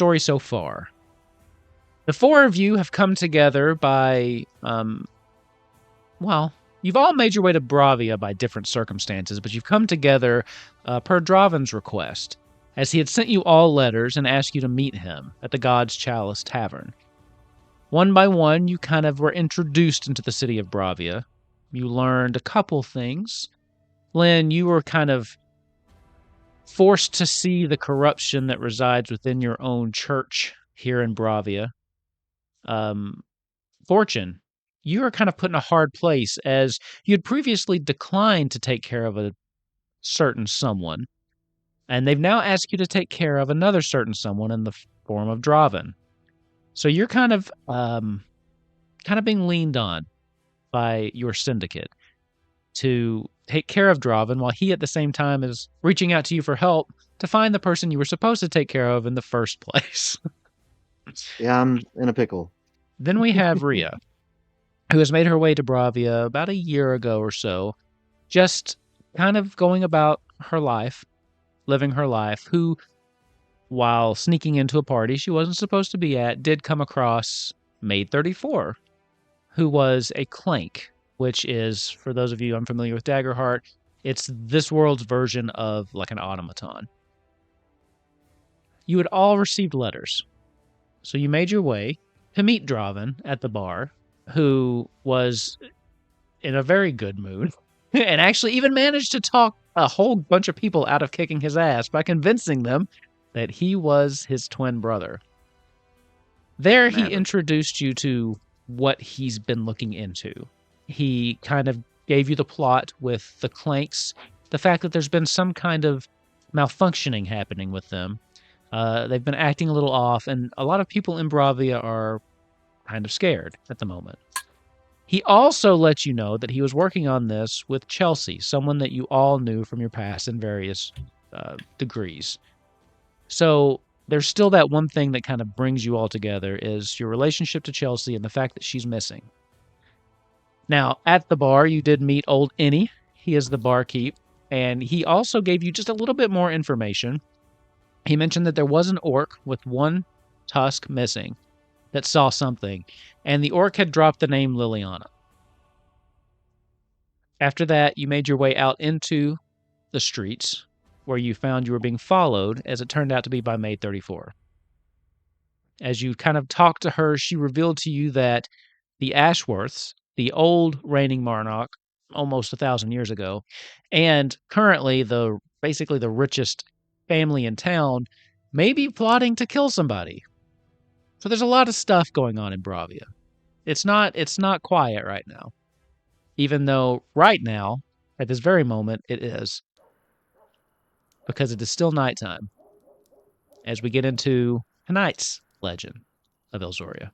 story so far. The four of you have come together by, you've all made your way to Bravia by different circumstances, but you've come together per Dravin's request, as he had sent you all letters and asked you to meet him at the God's Chalice Tavern. One by one, you kind of were introduced into the city of Bravia. You learned a couple things. Lynn, you were kind of forced to see the corruption that resides within your own church here in Bravia. Fortune, you are kind of put in a hard place as you had previously declined to take care of a certain someone, and they've now asked you to take care of another certain someone in the form of Dravin. So you're kind of being leaned on by your syndicate to take care of Dravin while he at the same time is reaching out to you for help to find the person you were supposed to take care of in the first place. Yeah, I'm in a pickle. Then we have Rhea, who has made her way to Bravia about a year ago or so, just kind of going about her life, living her life, who, while sneaking into a party she wasn't supposed to be at, did come across Maid 34, who was a clank, which is, for those of you unfamiliar with Daggerheart, it's this world's version of like an automaton. You had all received letters, so you made your way to meet Dravin at the bar, who was in a very good mood, and actually even managed to talk a whole bunch of people out of kicking his ass by convincing them that he was his twin brother. There he introduced you to what he's been looking into. He kind of gave you the plot with the Clanks, the fact that there's been some kind of malfunctioning happening with them. They've been acting a little off, and a lot of people in Bravia are kind of scared at the moment. He also let you know that he was working on this with Chelsea, someone that you all knew from your past in various degrees. So there's still that one thing that kind of brings you all together, is your relationship to Chelsea and the fact that she's missing. Now, at the bar, you did meet old Innie. He is the barkeep, and he also gave you just a little bit more information. He mentioned that there was an orc with one tusk missing that saw something, and the orc had dropped the name Liliana. After that, you made your way out into the streets, where you found you were being followed, as it turned out to be by Maid 34. As you kind of talked to her, she revealed to you that the Ashworths, the old reigning monarch, almost 1,000 years ago, and currently basically the richest family in town, may be plotting to kill somebody. So there's a lot of stuff going on in Bravia. It's not quiet right now. Even though right now, at this very moment, it is. Because it is still nighttime. As we get into tonight's legend of Elzorya.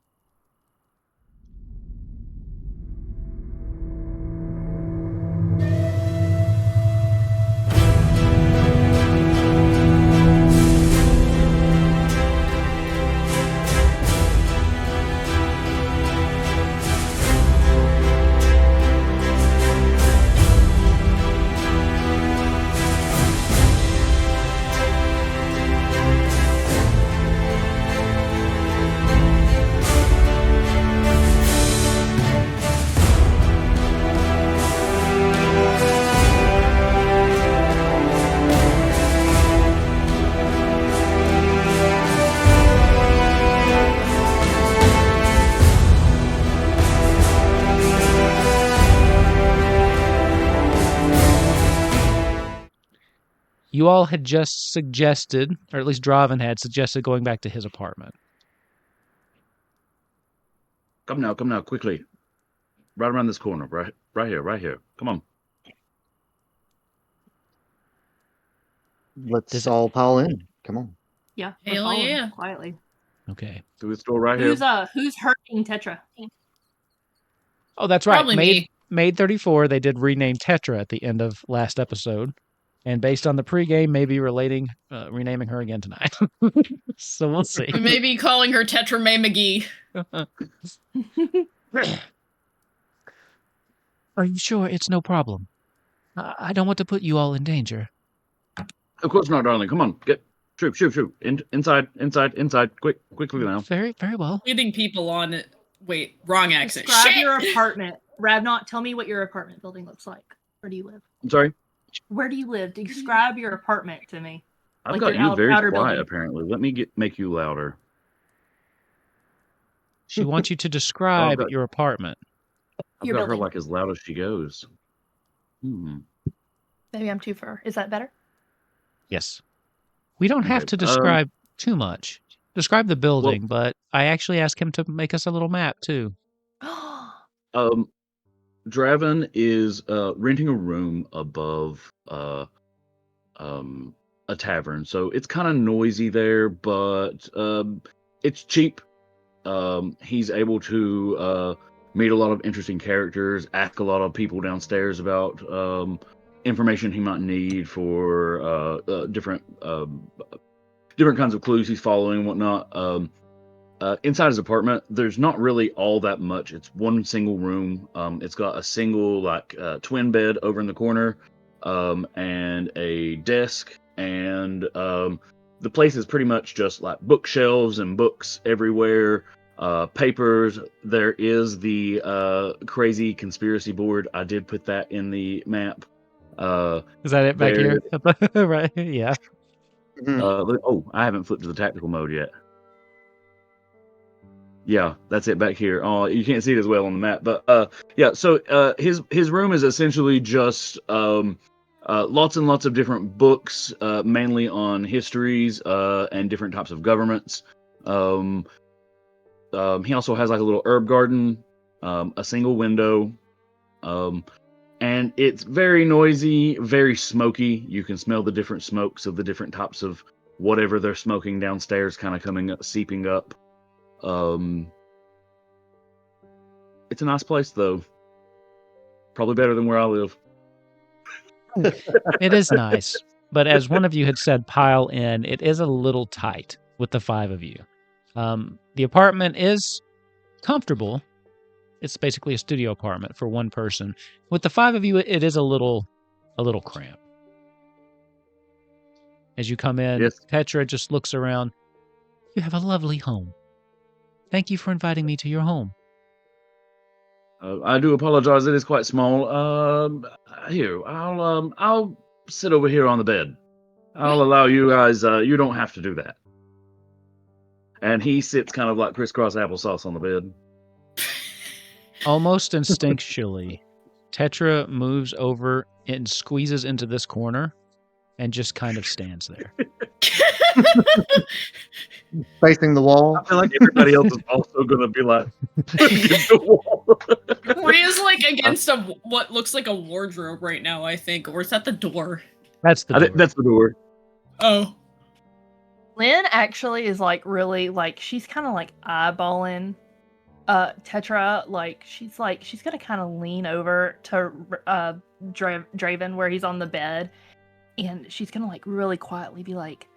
You all had just suggested, or at least Dravin had suggested, going back to his apartment. Come now, quickly. Right around this corner, right here. Come on. Let's all pile in. Come on. Yeah. Hell yeah. Quietly. Okay. To the store right here. Who's hurting Tetra? Oh, that's right. Probably me. Maid 34, they did rename Tetra at the end of last episode. And based on the pregame, maybe renaming her again tonight. So we'll see. We may be calling her Tetra May McGee. Are you sure it's no problem? I don't want to put you all in danger. Of course not, darling. Come on, Shoot. Inside. Quickly now. Very, very well. Leading people on it. Wait, wrong accent. Describe Shit! your apartment. Ravnot, tell me what your apartment building looks like. Where do you live? I'm sorry. Where do you live? Describe your apartment to me. I've Like got your you very outer quiet, building. apparently. Let me make you louder. She wants you to describe got- your apartment. I've Your got her building. like as loud as she goes. Maybe I'm too far. Is that better? Yes. We don't have Okay, to describe too much. Describe the building, but I actually asked him to make us a little map too. Dravin is renting a room above a tavern, so it's kind of noisy there, but it's cheap. He's able to meet a lot of interesting characters, ask a lot of people downstairs about information he might need for different kinds of clues he's following and whatnot. Inside his apartment, there's not really all that much. It's one single room. It's got a single twin bed over in the corner, and a desk, and the place is pretty much just like bookshelves and books everywhere. Papers. There is the crazy conspiracy board. I did put that in the map. Is that it back here? Right? Yeah. I haven't flipped to the tactical mode yet. Yeah, that's it back here. Oh, you can't see it as well on the map, but yeah. So his room is essentially just lots and lots of different books, mainly on histories and different types of governments. He also has like a little herb garden, a single window, and it's very noisy, very smoky. You can smell the different smokes of the different types of whatever they're smoking downstairs, kind of coming up, seeping up. It's a nice place, though. Probably better than where I live. It is nice, but as one of you had said, pile in, it is a little tight with the 5 of you. The apartment is comfortable. It's basically a studio apartment for one person. With the 5 of you, it is a little cramped. As you come in, Yes. Tetra just looks around. You have a lovely home. Thank you for inviting me to your home. I do apologize. It is quite small. Here, I'll sit over here on the bed. I'll allow you guys. You don't have to do that. And he sits kind of like crisscross applesauce on the bed. Almost instinctually, Tetra moves over and squeezes into this corner and just kind of stands there. Facing the wall. I feel like everybody else is also going to be like against the wall. Rhea's like against what looks like a wardrobe right now, I think. Or is that the door? That's the door. That's the door. Oh. Lynn actually is like really like she's kind of like eyeballing Tetra. Like she's gonna kind of lean over to Dravin where he's on the bed, and she's gonna like really quietly be like,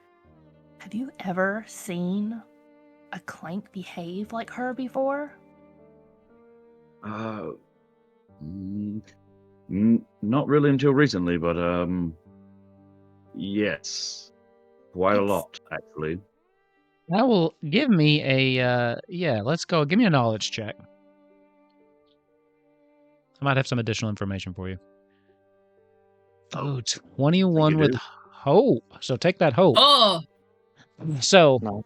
"Have you ever seen a clank behave like her before?" Not really until recently, but yes, quite a lot actually. That will give me a let's go. Give me a knowledge check. I might have some additional information for you. Oh, 21 with hope. So take that hope. Oh. So No.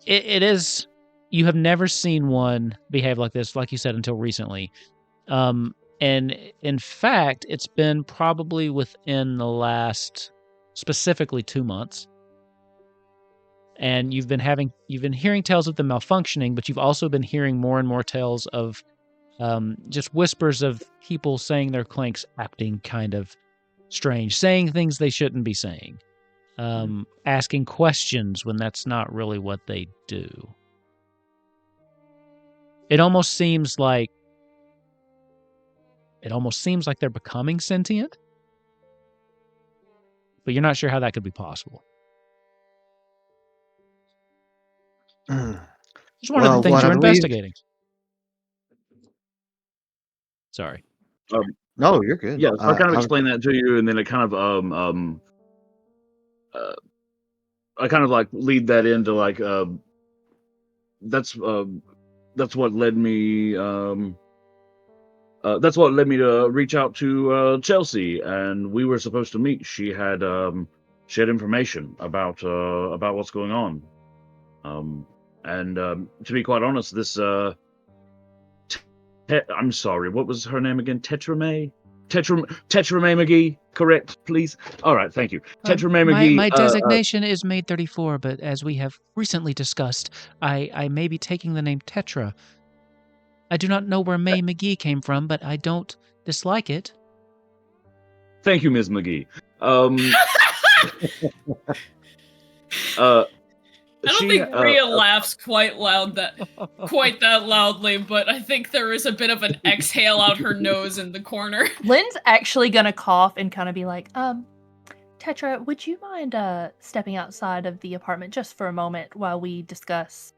it is. You have never seen one behave like this, like you said, until recently. And in fact, it's been probably within the last, specifically 2 months. And you've been hearing tales of them malfunctioning, but you've also been hearing more and more tales of just whispers of people saying their clanks acting kind of strange, saying things they shouldn't be saying, asking questions when that's not really what they do. It almost seems like they're becoming sentient, but you're not sure how that could be possible. It's one of the things you're investigating. Sorry. No, you're good. Yeah, so I kind of explained that to you, and then it kind of I kind of like lead that into like that's what led me that's what led me to reach out to Chelsea, and we were supposed to meet. She had information about what's going on. And to be quite honest, this I'm sorry, what was her name again? Tetra May McGee, correct, please? All right, thank you. Tetra May McGee. My designation is Maid 34, but as we have recently discussed, I may be taking the name Tetra. I do not know where May McGee came from, but I don't dislike it. Thank you, Ms. McGee. I don't think Rhea laughs quite that loudly, but I think there is a bit of an exhale out her nose in the corner. Lynn's actually gonna cough and kind of be like, Tetra, would you mind stepping outside of the apartment just for a moment while we discuss?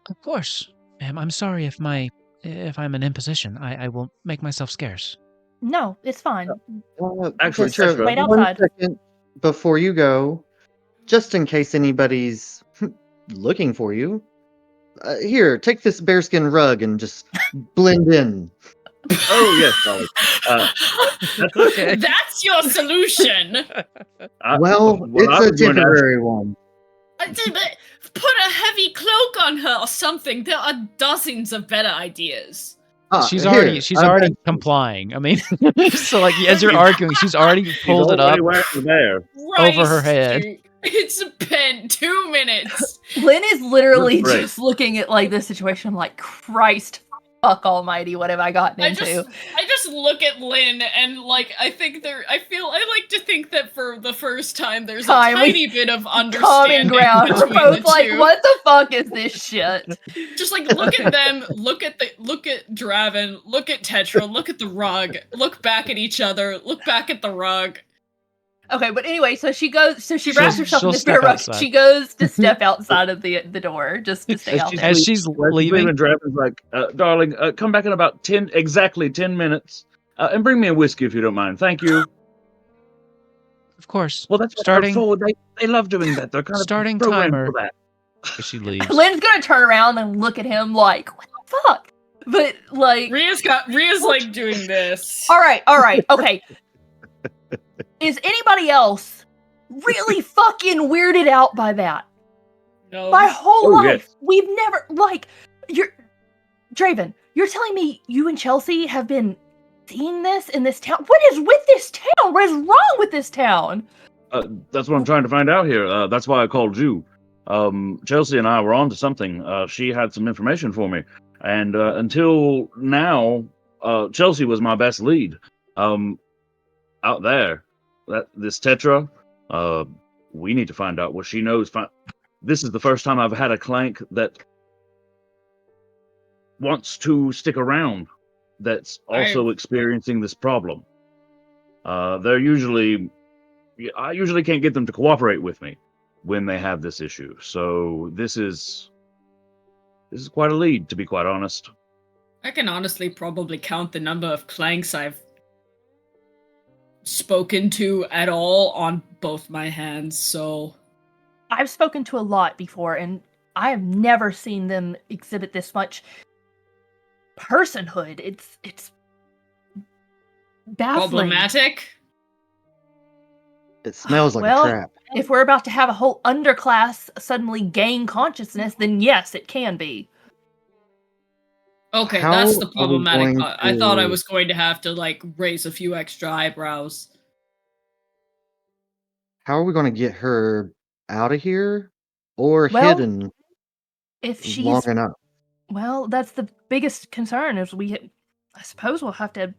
Of course. Ma'am, I'm sorry if I'm an imposition. I will make myself scarce. No, it's fine. Actually, Tetra, Tetra, wait one outside. second before you go, just in case anybody's looking for you. Here, take this bearskin rug and just blend in. oh yes, Ollie. Okay. That's your solution. Well, what I it's a was going to ask- temporary one. Put a heavy cloak on her or something. There are dozens of better ideas. She's Here, already I've- complying. I mean, so like as you're arguing, she's already pulled it up Wearing the bear. over her head. Dude. It's been 2 minutes. Lynn is literally Right. just looking at like this situation like, Christ fuck almighty, what have I gotten into? I just look at Lynn and like I like to think that for the first time there's a tiny bit of Common understanding ground. We're between both the like, two. what the fuck is this shit? Just like look at them, look at Dravin, look at Tetra, look at the rug, look back at each other, look back at the rug. Okay, but anyway, so she wraps herself in she'll this step bear rug. outside. She goes to step outside of the door just to stay out there. As she's leaving, Draven's like, darling, come back in about exactly 10 minutes, and bring me a whiskey if you don't mind. Thank you. of course. Well, that's what starting they're for. They love doing that. They're kind starting of programmed timer. for that. As she leaves. Lynn's gonna turn around and look at him like, what the fuck? But like, Rhea's like doing this. all right, okay. Is anybody else really fucking weirded out by that? No. My whole Oh, life, yes. we've never Dravin, you're telling me you and Chelsea have been seeing this in this town? What is with this town? What is wrong with this town? That's what I'm trying to find out here. That's why I called you. Chelsea and I were on to something. She had some information for me. And until now, Chelsea was my best lead. Out there, this Tetra, we need to find out what she knows. This is the first time I've had a clank that wants to stick around that's also experiencing this problem. I usually can't get them to cooperate with me when they have this issue. So this is quite a lead, to be quite honest. I can honestly probably count the number of clanks I've spoken to at all on both my hands, so I've spoken to a lot before, and I have never seen them exhibit this much personhood. It's baffling. problematic. It smells like Well, a trap. If we're about to have a whole underclass suddenly gain consciousness, then yes, it can be. Okay, How that's the are we problematic going part. I thought I to- was going to have to like raise a few extra eyebrows. How are we going to get her out of here or Well, hidden If she's long enough? well, that's the biggest concern. I suppose we'll have to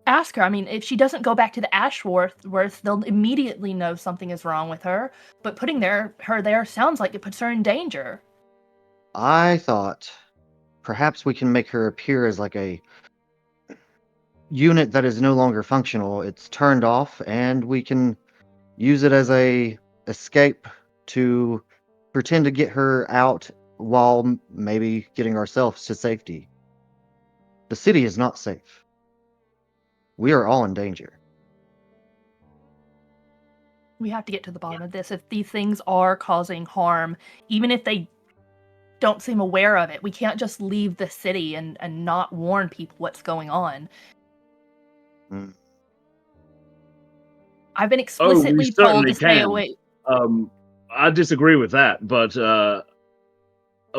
ask her. I mean, if she doesn't go back to the Ashworths, they'll immediately know something is wrong with her. But putting her there sounds like it puts her in danger. I thought perhaps we can make her appear as like a unit that is no longer functional. It's turned off, and we can use it as a escape to pretend to get her out while maybe getting ourselves to safety. The city is not safe. We are all in danger. We have to get to the bottom of this. If these things are causing harm, even if they don't seem aware of it, we can't just leave the city and not warn people what's going on. Mm. I've been explicitly told to stay away. I disagree with that, but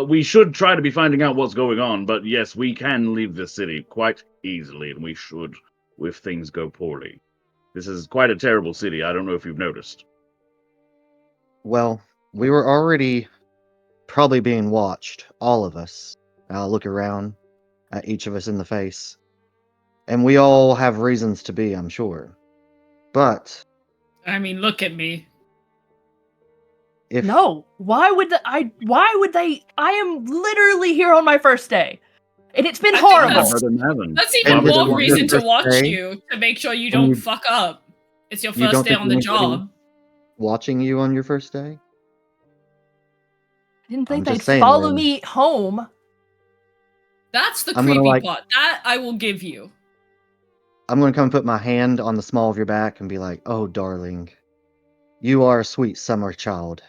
we should try to be finding out what's going on. But yes, we can leave the city quite easily, and we should if things go poorly. This is quite a terrible city. I don't know if you've noticed. Well, we were already probably being watched, all of us. I'll look around at each of us in the face. And we all have reasons to be, I'm sure. But I mean, look at me. if No, why would they? I am literally here on my first day. And it's been I think horrible. That's even And this more is reason your to watch first day? you, to make sure you And don't you- fuck up. It's your you first don't day think on the anybody- job. watching you on your first day? I didn't I'm think just they'd saying, follow Lynn. me home. That's the I'm gonna, creepy like- part. That I will give you. I'm going to come put my hand on the small of your back and be like, "Oh, darling, you are a sweet summer child."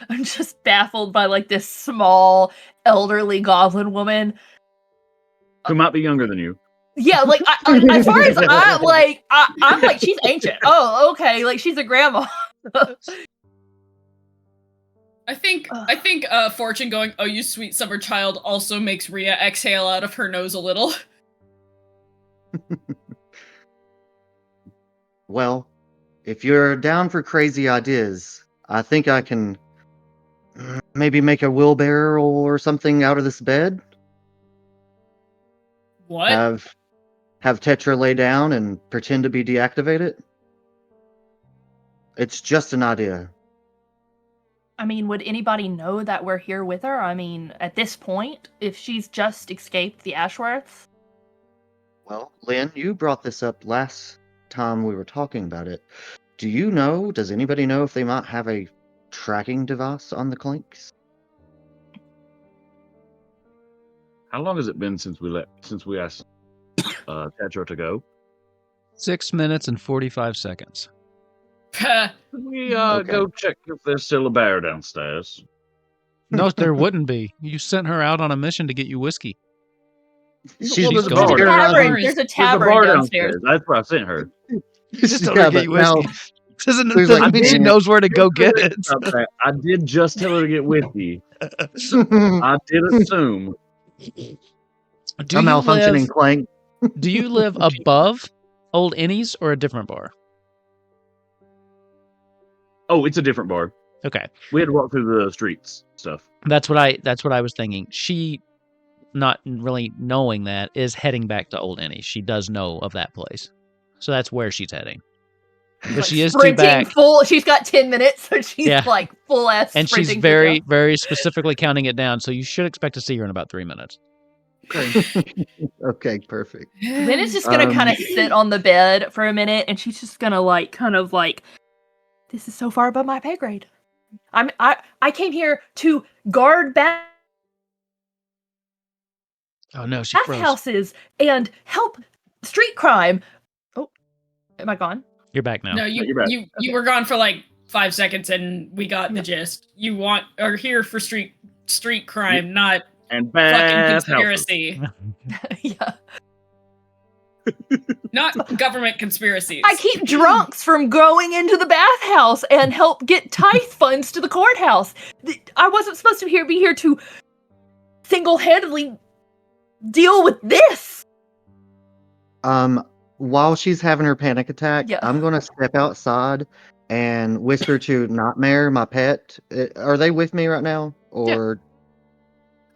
I'm just baffled by like this small elderly goblin woman. Who might be younger than you. Yeah, like as far as I'm like she's ancient. Oh, okay, like she's a grandma. I think Fortune going, "Oh, you sweet summer child," also makes Rhea exhale out of her nose a little. Well, if you're down for crazy ideas, I think I can maybe make a wheelbarrow or something out of this bed. What? Have Tetra lay down and pretend to be deactivated. It's just an idea. I mean, would anybody know that we're here with her? I mean, at this point, if she's just escaped the Ashworths. Well, Lynn, you brought this up last time we were talking about it. Does anybody know if they might have a tracking device on the Clinks? How long has it been since we asked Tetra to go? 6 minutes and 45 seconds. Can we Okay. go check if there's still a bear downstairs? No, there wouldn't be. You sent her out on a mission to get you whiskey. She's there's a gone. bar. There's a There's a tavern bar downstairs. That's where I sent her. You just told her to get you now whiskey. Doesn't there's like- mean she knows where to go get it. Okay, I did just tell her to get whiskey. I did assume. Do a you malfunctioning Clank. Do you live above Old Innie's or a different bar? Oh, it's a different bar. Okay, We had to walk through the streets stuff. that's what I was thinking. She, not really knowing that, is heading back to Old Innie's. She does know of that place, so that's where she's heading. But she is due sprinting back, full. She's got 10 minutes, so she's Yeah. like full ass. and she's sprinting to very, go. very specifically counting it down. So you should expect to see her in about 3 minutes. Okay, perfect. Lynn is just gonna kind of sit on the bed for a minute, and she's just gonna this is so far above my pay grade. I came here to guard Oh no, she froze. bathhouses and help street crime. Oh, am I gone? You're back now. No, you're back. you were gone for like 5 seconds, and we got the gist. You are here for street crime, not And fucking bad conspiracy. Yeah. Not government conspiracies. I keep drunks from going into the bathhouse and help get tithe funds to the courthouse. I wasn't supposed to be here to single-handedly deal with this. While she's having her panic attack, Yeah. I'm gonna step outside and whisper to Nightmare, my pet. Are they with me right now? Or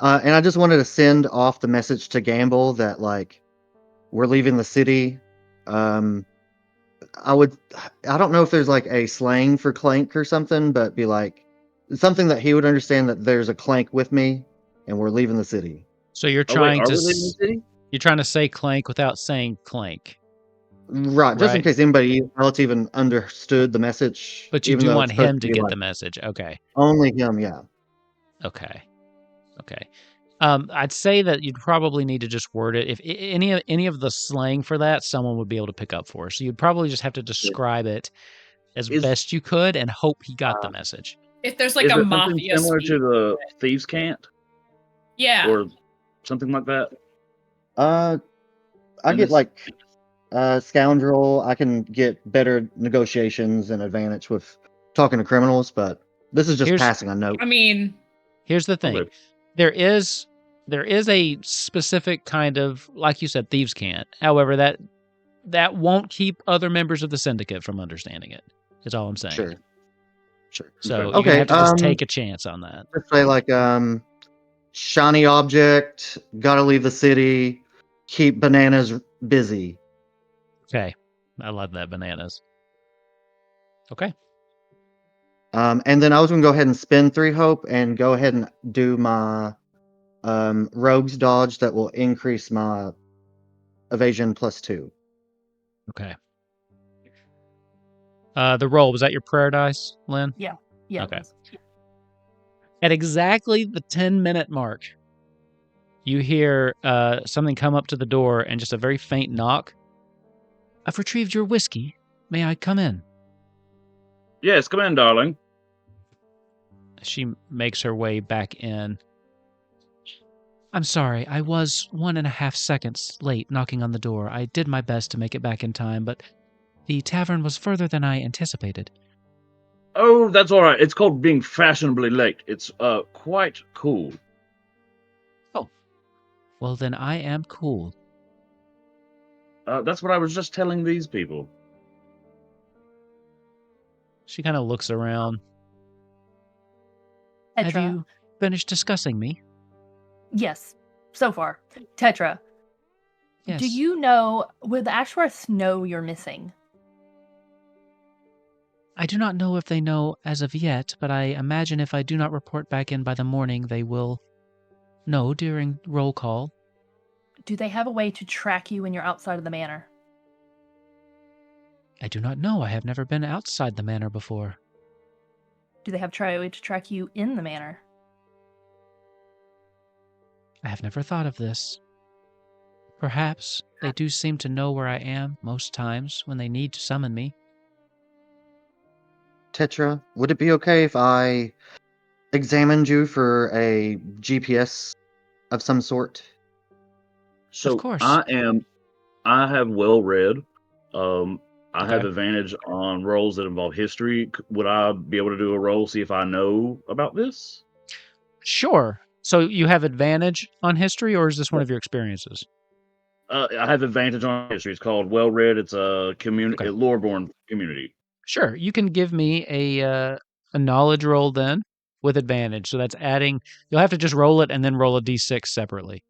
and I just wanted to send off the message to Gamble that like we're leaving the city. I don't know if there's like a slang for clank or something, but be like something that he would understand that there's a clank with me and we're leaving the city. So you're Oh, wait, trying are to we leaving the city? you're trying to say clank without saying clank, Right, just in Right. case anybody else even understood the message. but you even do though want it's supposed him to be, get like, the message. Okay. only him, yeah. Okay. I'd say that you'd probably need to just word it. If any of the slang for that, someone would be able to pick up for. So you'd probably just have to describe it as best you could and hope he got the message. If there's like is a it something mafia similar speak. to the thieves' cant Yeah. or something like that? I And get it's- like scoundrel. I can get better negotiations and advantage with talking to criminals, but this is just Here's- passing a note. I mean, Here's the thing. Okay. There is a specific kind of, like you said, thieves can't. However, that won't keep other members of the syndicate from understanding it. Is all I'm saying. Sure. So you're Okay, gonna have to just take a chance on that. Let's say like shiny object, gotta leave the city, keep bananas busy. Okay. I love that, bananas. Okay. And then I was gonna go ahead and spend 3 hope and go ahead and do my rogue's dodge that will increase my evasion +2. Okay. The roll, was that your prayer dice, Lynn? Yeah. Okay. At exactly the 10-minute mark, you hear something come up to the door and just a very faint knock. I've retrieved your whiskey. May I come in? Yes, come in, darling. She makes her way back in. I'm sorry, I was 1.5 seconds late knocking on the door. I did my best to make it back in time, but the tavern was further than I anticipated. Oh, that's all right. It's called being fashionably late. It's quite cool. Oh. Well, then I am cool. That's what I was just telling these people. She kind of looks around. Tetra. Have you finished discussing me? Yes, so far. Tetra, Yes. do you know, will the Ashworths know you're missing? I do not know if they know as of yet, but I imagine if I do not report back in by the morning, they will know during roll call. Do they have a way to track you when you're outside of the manor? I do not know. I have never been outside the manor before. Do they have a way to track you in the manor? I have never thought of this. Perhaps they do seem to know where I am most times when they need to summon me. Tetra, would it be okay if I examined you for a GPS of some sort? So Of course. I have well read. I have Okay. advantage on rolls that involve history. Would I be able to do a roll, see if I know about this? Sure. So you have advantage on history, or is this one of your experiences? I have advantage on history. It's called well read. It's a community, Okay. a lore-born community. Sure. You can give me a knowledge roll then with advantage. So that's adding. You'll have to just roll it and then roll a d6 separately.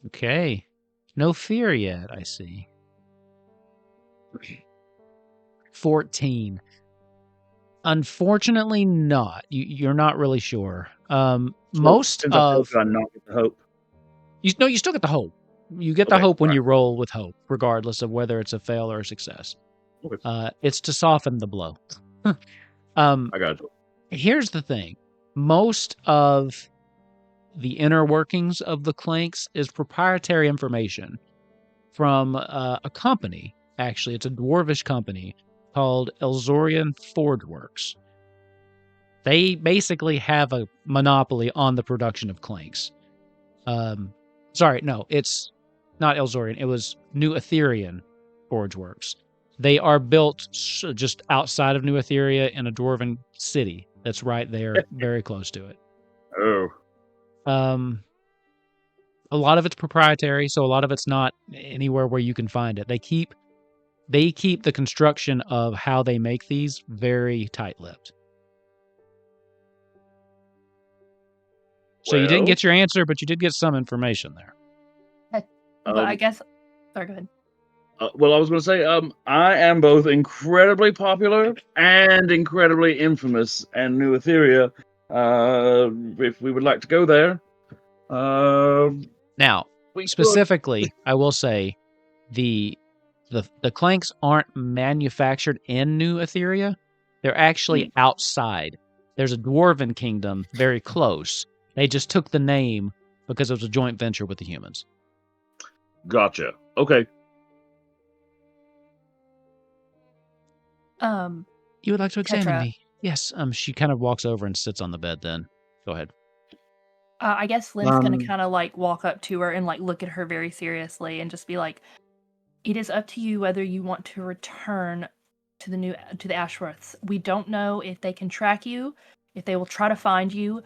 Okay. No fear yet, I see. 14. Unfortunately not. You're not really sure. Most Since I failed, of... do I not get the hope? You still get the hope. You get the hope when you roll with hope, regardless of whether it's a fail or a success. Okay. It's to soften the blow. I got you. Here's the thing. Most of the inner workings of the Clanks is proprietary information from a company. Actually, it's a dwarvish company called Elzorya Forge Works. They basically have a monopoly on the production of Clanks. Sorry, no, it's not Elzoryan. It was New Etherian Forge Works. They are built just outside of New Etheria in a dwarven city that's right there, very close to it. Oh. A lot of it's proprietary, so a lot of it's not anywhere where you can find it. They keep the construction of how they make these very tight-lipped. So you didn't get your answer, but you did get some information there. But I guess... Sorry, go ahead. Well, I was going to say, I am both incredibly popular and incredibly infamous in New Etheria. If we would like to go there. Now, specifically, I will say the Clanks aren't manufactured in New Etheria. They're actually outside There's a dwarven kingdom very close. They just took the name because it was a joint venture with the humans. Gotcha. Okay. You would like to examine Tetra. me? Yes. She kind of walks over and sits on the bed then. Go ahead. I guess Lynn's gonna kind of like walk up to her and like look at her very seriously and just be like, "It is up to you whether you want to return to the Ashworths. We don't know if they can track you, if they will try to find you,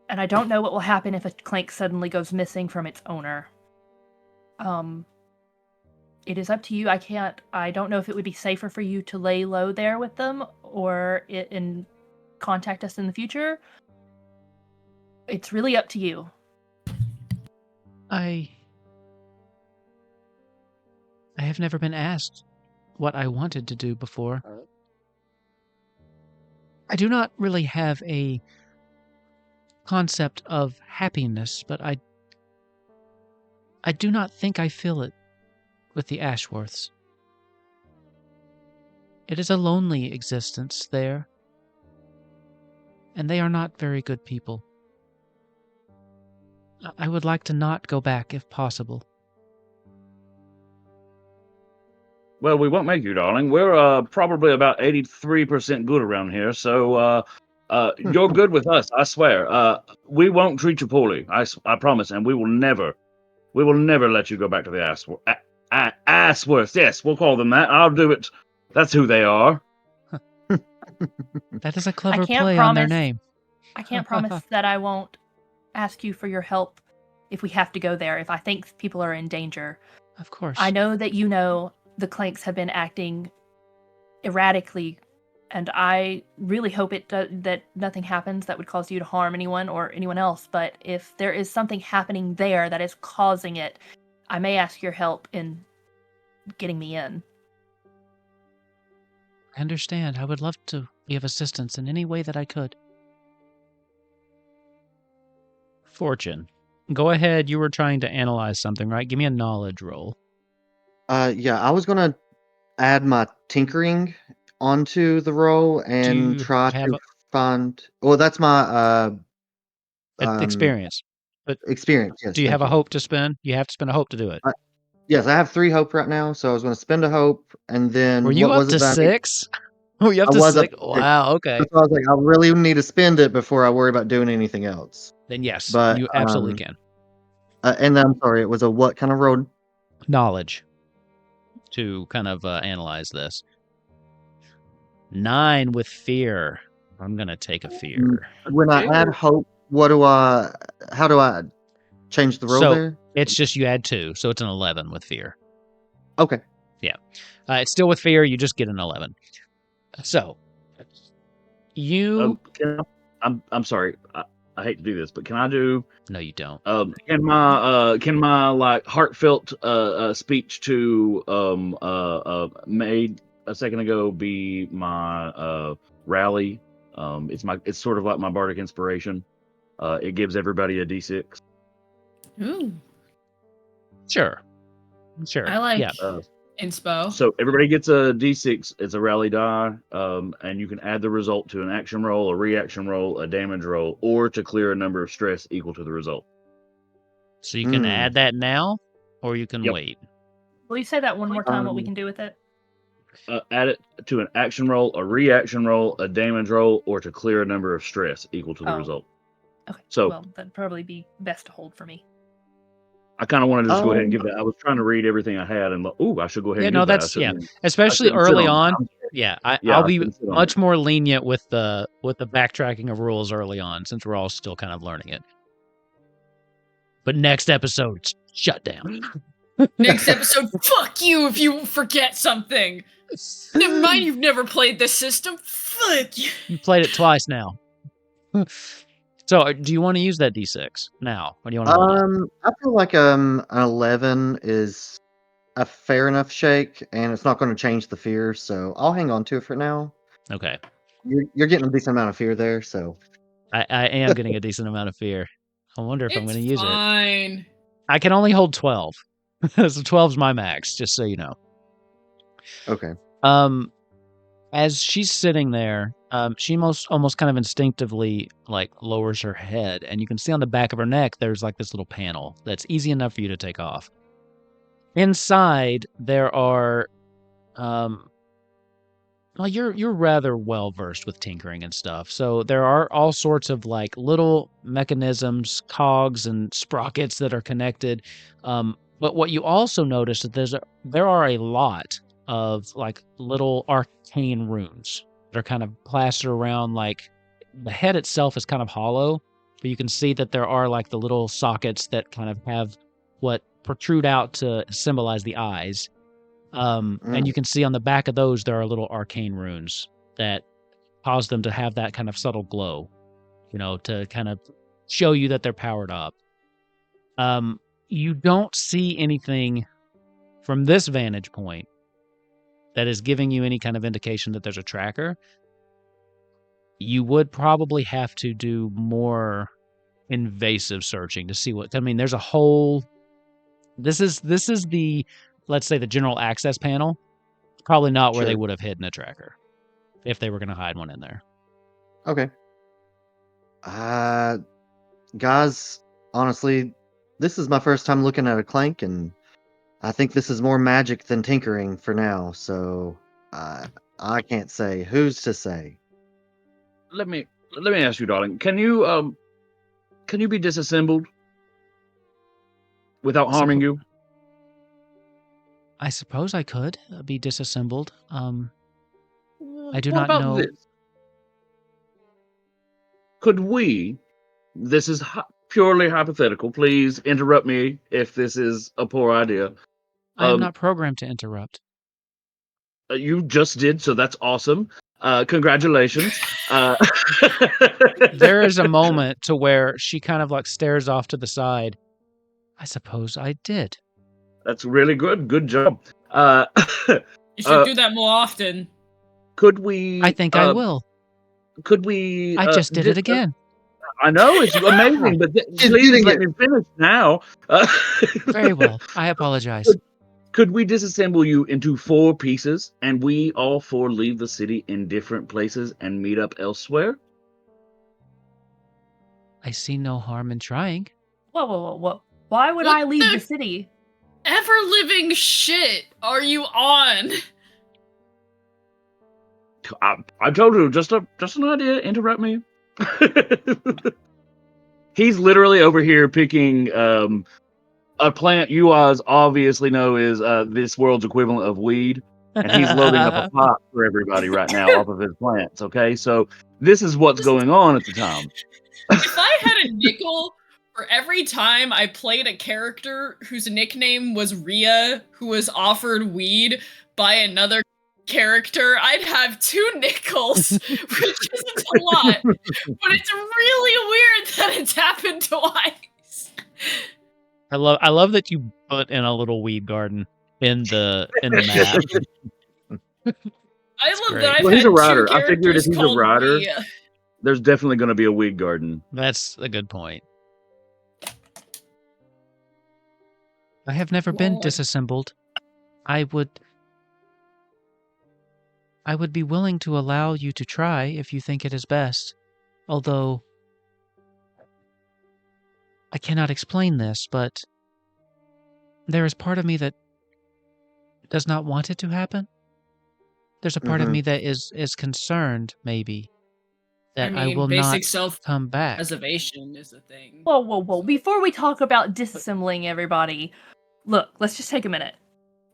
and I don't know what will happen if a clank suddenly goes missing from its owner. It is up to you. I don't know if it would be safer for you to lay low there with them or contact us in the future. It's really up to you." I have never been asked what I wanted to do before. I do not really have a concept of happiness, but I do not think I feel it with the Ashworths. It is a lonely existence there, and they are not very good people. I would like to not go back if possible. Well, we won't make you, darling. We're probably about 83% good around here, so you're good with us, I swear. We won't treat you poorly, I promise, and we will never let you go back to the Ashworths. Yes, we'll call them that. I'll do it. That's who they are. That is a clever can't play on their promise- name. I can't promise that I won't ask you for your help if we have to go there, if I think people are in danger. Of course. I know that you know the Clanks have been acting erratically, and I really hope that nothing happens that would cause you to harm anyone or anyone else, but if there is something happening there that is causing it, I may ask your help in getting me in. I understand. I would love to be of assistance in any way that I could. Fortune. Go ahead. You were trying to analyze something, right? Give me a knowledge roll. Yeah, I was gonna add my tinkering onto the roll and you try have to find. Well, that's my experience. But experience. Yes. do you thank have a hope to spend? You have to spend a hope to do it. Yes, I have 3 hope right now, so I was going to spend a hope, and then Were you what up was to it that 6? Were you up I to was up 6? to 6. Wow, okay. So I was like, I really need to spend it before I worry about doing anything else. Then yes, But you absolutely can. and I'm sorry, it was a what kind of road? Knowledge to kind of analyze this. 9 with fear. I'm going to take a fear. When I add hope, how do I change the roll So there? it's just you add 2, so it's an 11 with fear. Okay. Yeah. It's still with fear, you just get an 11. So, you... I'm sorry. I hate to do this, but can I do... No, you don't. Can my like heartfelt speech to Maid a second ago be my rally? It's sort of like my bardic inspiration. It gives everybody a D6. Ooh. Sure. I like yeah. inspo. So everybody gets a D6. It's a rally die, and you can add the result to an action roll, a reaction roll, a damage roll, or to clear a number of stress equal to the result. So you can add that now, or you can wait. Will you say that one more time, what we can do with it? Add it to an action roll, a reaction roll, a damage roll, or to clear a number of stress equal to the result. Okay. So, well, that'd probably be best to hold for me. I kind of wanted to just go ahead and give that. I was trying to read everything I had, and I should go ahead and give that. Yeah, especially early on. I'll be much more lenient with the backtracking of rules early on, since we're all still kind of learning it. But next episode, it's shut down. Next episode, fuck you if you forget something. Never mind, you've never played this system. Fuck you. You played it twice now. So, do you want to use that D6 now? Or do you want to hold it? I feel like an 11 is a fair enough shake, and it's not going to change the fear, so I'll hang on to it for now. Okay. You're getting a decent amount of fear there, so I am getting a decent amount of fear. I wonder if I'm going to use it. Fine. I can only hold 12. So 12's my max, just so you know. okay. as she's sitting there, she almost kind of instinctively like lowers her head, and you can see on the back of her neck there's like this little panel that's easy enough for you to take off. Inside there are, well, you're rather well versed with tinkering and stuff, so there are all sorts of like little mechanisms, cogs, and sprockets that are connected. But what you also notice is there are a lot of like little arcane runes that are kind of plastered around. Like the head itself is kind of hollow, but you can see that there are like the little sockets that kind of have what protrude out to symbolize the eyes. And you can see on the back of those there are little arcane runes that cause them to have that kind of subtle glow, to kind of show you that they're powered up. You don't see anything from this vantage point that is giving you any kind of indication that there's a tracker. You would probably have to do more invasive searching to see there's a whole. This is the, let's say, the general access panel. Probably not where they Sure. would have hidden a tracker if they were going to hide one in there. Okay. Guys, honestly, this is my first time looking at a clank, and I think this is more magic than tinkering for now, so I can't say. Who's to say? Let me ask you, darling. Can you be disassembled without harming you? I suppose I could be disassembled. I do What not about know. this? Could we? This is purely hypothetical. Please interrupt me if this is a poor idea. I am not programmed to interrupt. You just did, so that's awesome. Congratulations. There is a moment to where she kind of like stares off to the side. I suppose I did. That's really good. Good job. You should do that more often. Could we? I think I will. Could we? I just did it again. I know, it's amazing, but please let me finish now. Very well. I apologize. Could we disassemble you into 4 pieces, and we all 4 leave the city in different places and meet up elsewhere? I see no harm in trying. Whoa. Why would I leave the city? Ever-living shit are you on? I told you, just an idea. Interrupt me. He's literally over here picking a plant you guys obviously know is this world's equivalent of weed, and he's loading up a pot for everybody right now off of his plants. Okay, so this is what's going on at the time. If I had a nickel for every time I played a character whose nickname was Rhea, who was offered weed by another character, I'd have 2 nickels, which isn't a lot, but it's really weird that it's happened twice. I love that you put in a little weed garden in the map. I love that I've Well, he's had a writer. 2 I figured if characters he's a called writer, Rhea. there's definitely going to be a weed garden. That's a good point. I have never been disassembled. I would be willing to allow you to try if you think it is best. Although I cannot explain this, but there is part of me that does not want it to happen. There's a part of me that is concerned, maybe, that I will not come back. Preservation is a thing. Whoa. Before we talk about disassembling everybody, look, let's just take a minute.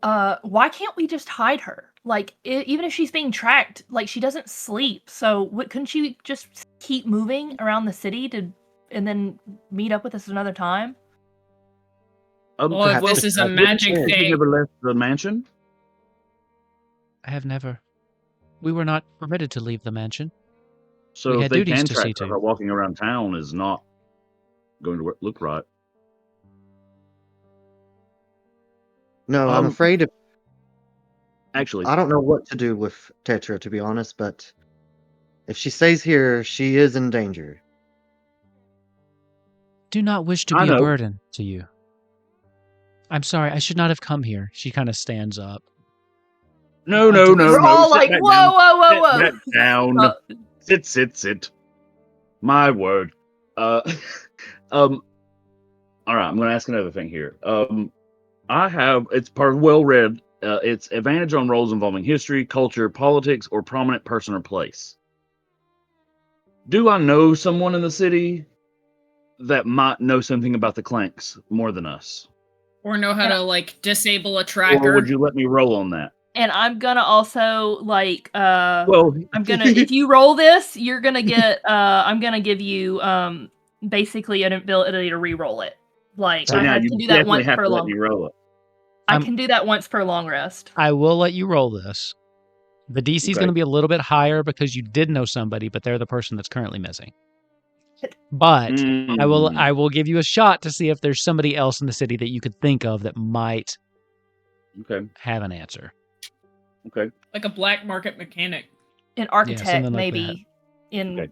Why can't we just hide her? Like, even if she's being tracked, like, she doesn't sleep. So couldn't she just keep moving around the city and then meet up with us another time? If this is a magic thing. You never left the mansion? I have never. We were not permitted to leave the mansion. So we if they can track her, walking around town is not going to look right. No, I'm afraid Actually, I don't know what to do with Tetra, to be honest, but if she stays here, she is in danger. Do not wish to be a burden to you. I'm sorry, I should not have come here. She kind of stands up. No. We're all Sit like, back whoa, down. whoa, whoa, whoa. Sit back down. Sit. My word. All right, I'm going to ask another thing here. It's part of well read. It's advantage on rolls involving history, culture, politics, or prominent person or place. Do I know someone in the city that might know something about the Clanks more than us? Or know how Yeah. to like disable a Or tracker. would you let me roll on that? And I'm gonna also like Well, I'm gonna if you roll this, you're gonna get I'm gonna give you basically an ability to re-roll it. Like so I now can you do that definitely once have per to let long. me roll it. I can do that once per long rest. I will let you roll this. The DC is Okay. going to be a little bit higher because you did know somebody, but they're the person that's currently missing. But I will give you a shot to see if there's somebody else in the city that you could think of that might have an answer. Okay. Like a black market mechanic. An architect, something like maybe. In Okay.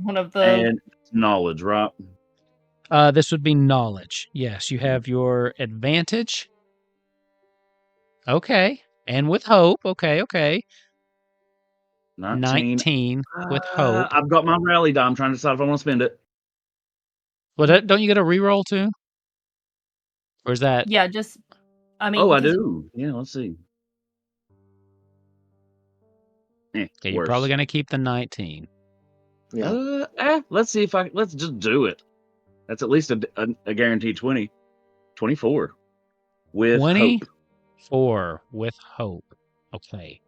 one of the And knowledge, right? This would be knowledge. Yes, you have your advantage. Okay. And with hope. Okay. 19 with hope. I've got my rally die. I'm trying to decide if I want to spend it. Well, don't you get a reroll too? Or is that... Yeah, just I mean Oh, I do. Yeah, let's see. Okay, you're probably going to keep the 19. Yeah. Let's see if let's just do it. That's at least a guaranteed 20. 24 with hope. 24 with hope. Okay.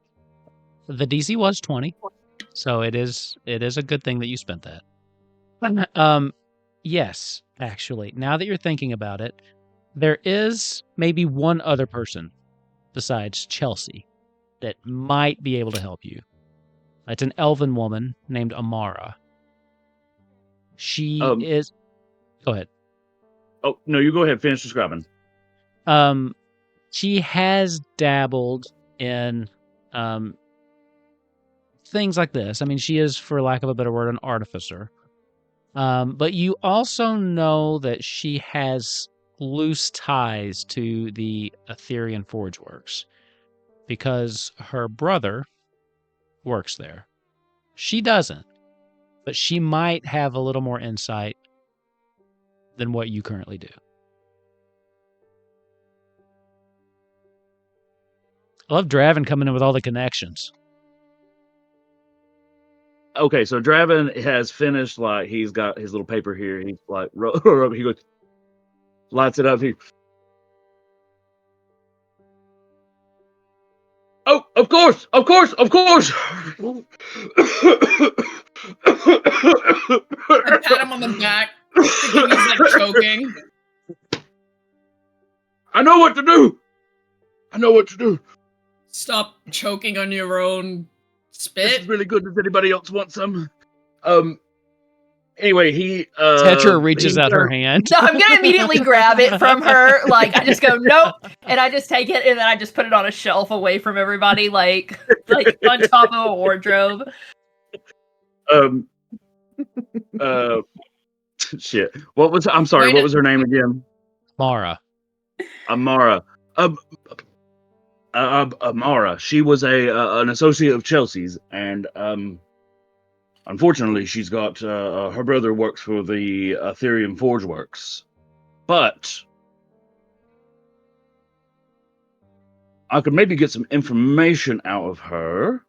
The DC was 20, so it is a good thing that you spent that. Yes, actually, now that you're thinking about it, there is maybe one other person besides Chelsea that might be able to help you. It's an elven woman named Amara. She is... Go ahead. Oh, no, you go ahead. Finish describing. She has dabbled in things like this. I mean, she is, for lack of a better word, an artificer. But you also know that she has loose ties to the Etherean Forge Works because her brother works there. She doesn't, but she might have a little more insight than what you currently do. I love Dravin coming in with all the connections. Okay, so Dravin has finished, like, he's got his little paper here. He's like, he goes, lights it up. Oh, of course. I pat him on the back, thinking he's like choking. I know what to do. Stop choking on your own This spit. is really good. Does anybody else want some? Anyway, Tetra reaches out her hand. No, I'm gonna immediately grab it from her. Like I just go nope, and I just take it and then I just put it on a shelf away from everybody, like on top of a wardrobe. Shit. I'm sorry. What was her name again? Mara. Amara. Amara. She was an associate of Chelsea's, and unfortunately, she's got her brother works for the Ethereum Forge Works, but I could maybe get some information out of her.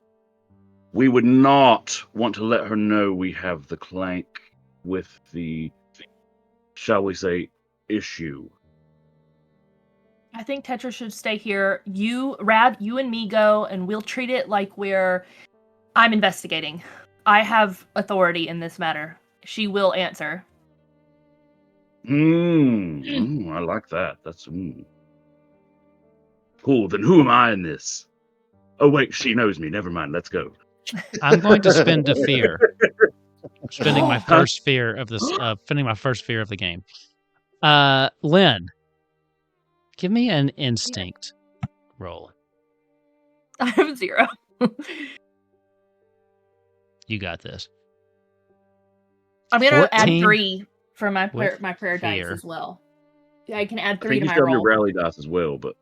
We would not want to let her know we have the clank with the, shall we say, issue. I think Tetra should stay here. You and me go, and we'll treat it like I'm investigating. I have authority in this matter. She will answer. I like that. That's cool. Then who am I in this? Oh wait, she knows me. Never mind. Let's go. I'm going to spend a fear. Spending my first fear of this. Spending my first fear of the game. Lynn, give me an instinct roll. I have 0. You got this. I'm gonna add 14 3 for my with prayer dice fear. as well. I can add I 3 think to you my still have your roll. rally dice as well, but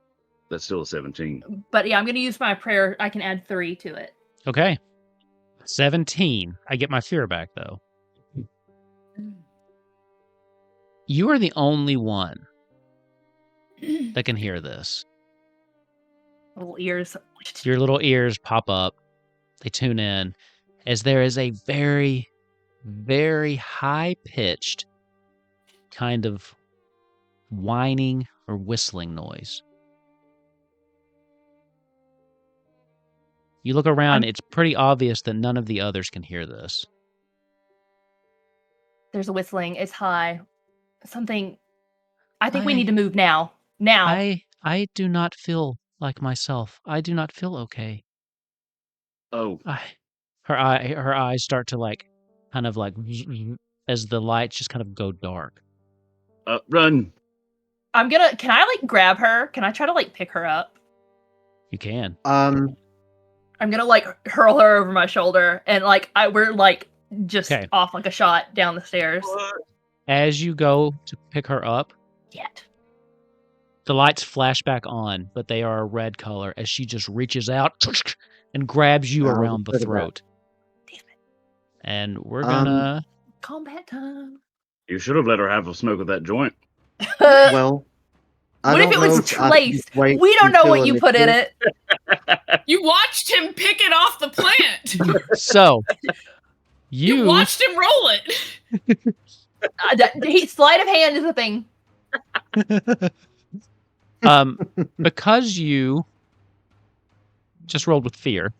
That's still a 17. But yeah, I'm gonna use my prayer. I can add 3 to it. Okay. 17. I get my fear back, though. You are the only one that can hear this. Little ears. Your little ears pop up. They tune in as there is a very, very high-pitched kind of whining or whistling noise. You look around, it's pretty obvious that none of the others can hear this. There's a whistling. It's high. Something. I think we need to move now. Now. I do not feel like myself. I do not feel okay. Oh, Her eyes start to like, kind of like, as the lights just kind of go dark. Run! Can I like grab her? Can I try to like pick her up? You can. I'm gonna like hurl her over my shoulder and like we're like just off like a shot down the stairs. As you go to pick her up, the lights flash back on, but they are a red color as she just reaches out and grabs you around the throat. Damn it. And we're gonna... Combat time. You should have let her have a smoke of that joint. Well, what if it was traced? We don't know what you put in it. You watched him pick it off the plant. So, you watched him roll it. Sleight of hand is a thing. Because you just rolled with fear,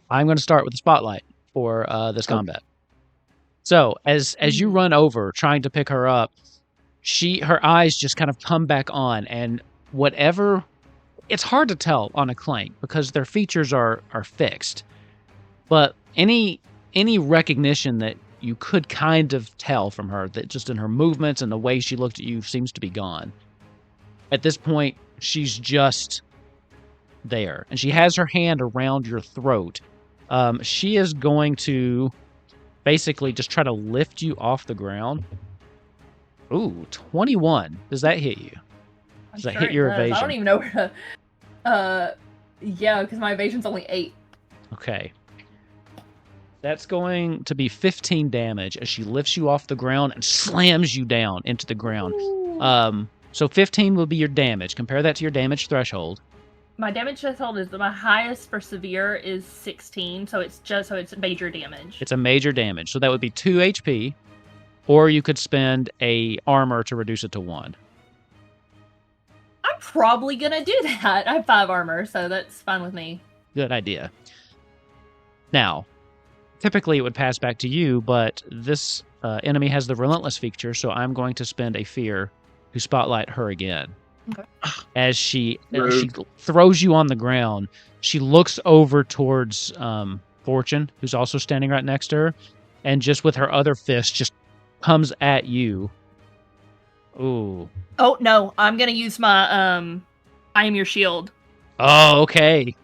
I'm going to start with the spotlight for this combat. So, as you run over trying to pick her up, her eyes just kind of come back on, and whatever, it's hard to tell on a clank because their features are fixed, but any recognition that you could kind of tell from her, that just in her movements and the way she looked at you, seems to be gone. At this point, she's just there, and she has her hand around your throat. She is going to basically just try to lift you off the ground. Ooh, 21. Does that hit you? Does that hit your evasion? I don't even know where to... yeah, because my evasion's only 8. Okay. That's going to be 15 damage as she lifts you off the ground and slams you down into the ground. So 15 will be your damage. Compare that to your damage threshold. My damage threshold is my highest for severe is 16, so it's major damage. It's a major damage, so that would be 2 HP, or you could spend a armor to reduce it to 1. I'm probably gonna do that. I have 5 armor, so that's fine with me. Good idea. Now, typically it would pass back to you, but this enemy has the relentless feature, so I'm going to spend a fear to spotlight her again. Okay. As she throws you on the ground, she looks over towards Fortune, who's also standing right next to her, and just with her other fist just comes at you. Ooh. Oh, no. I'm going to use my I am your shield. Oh, okay.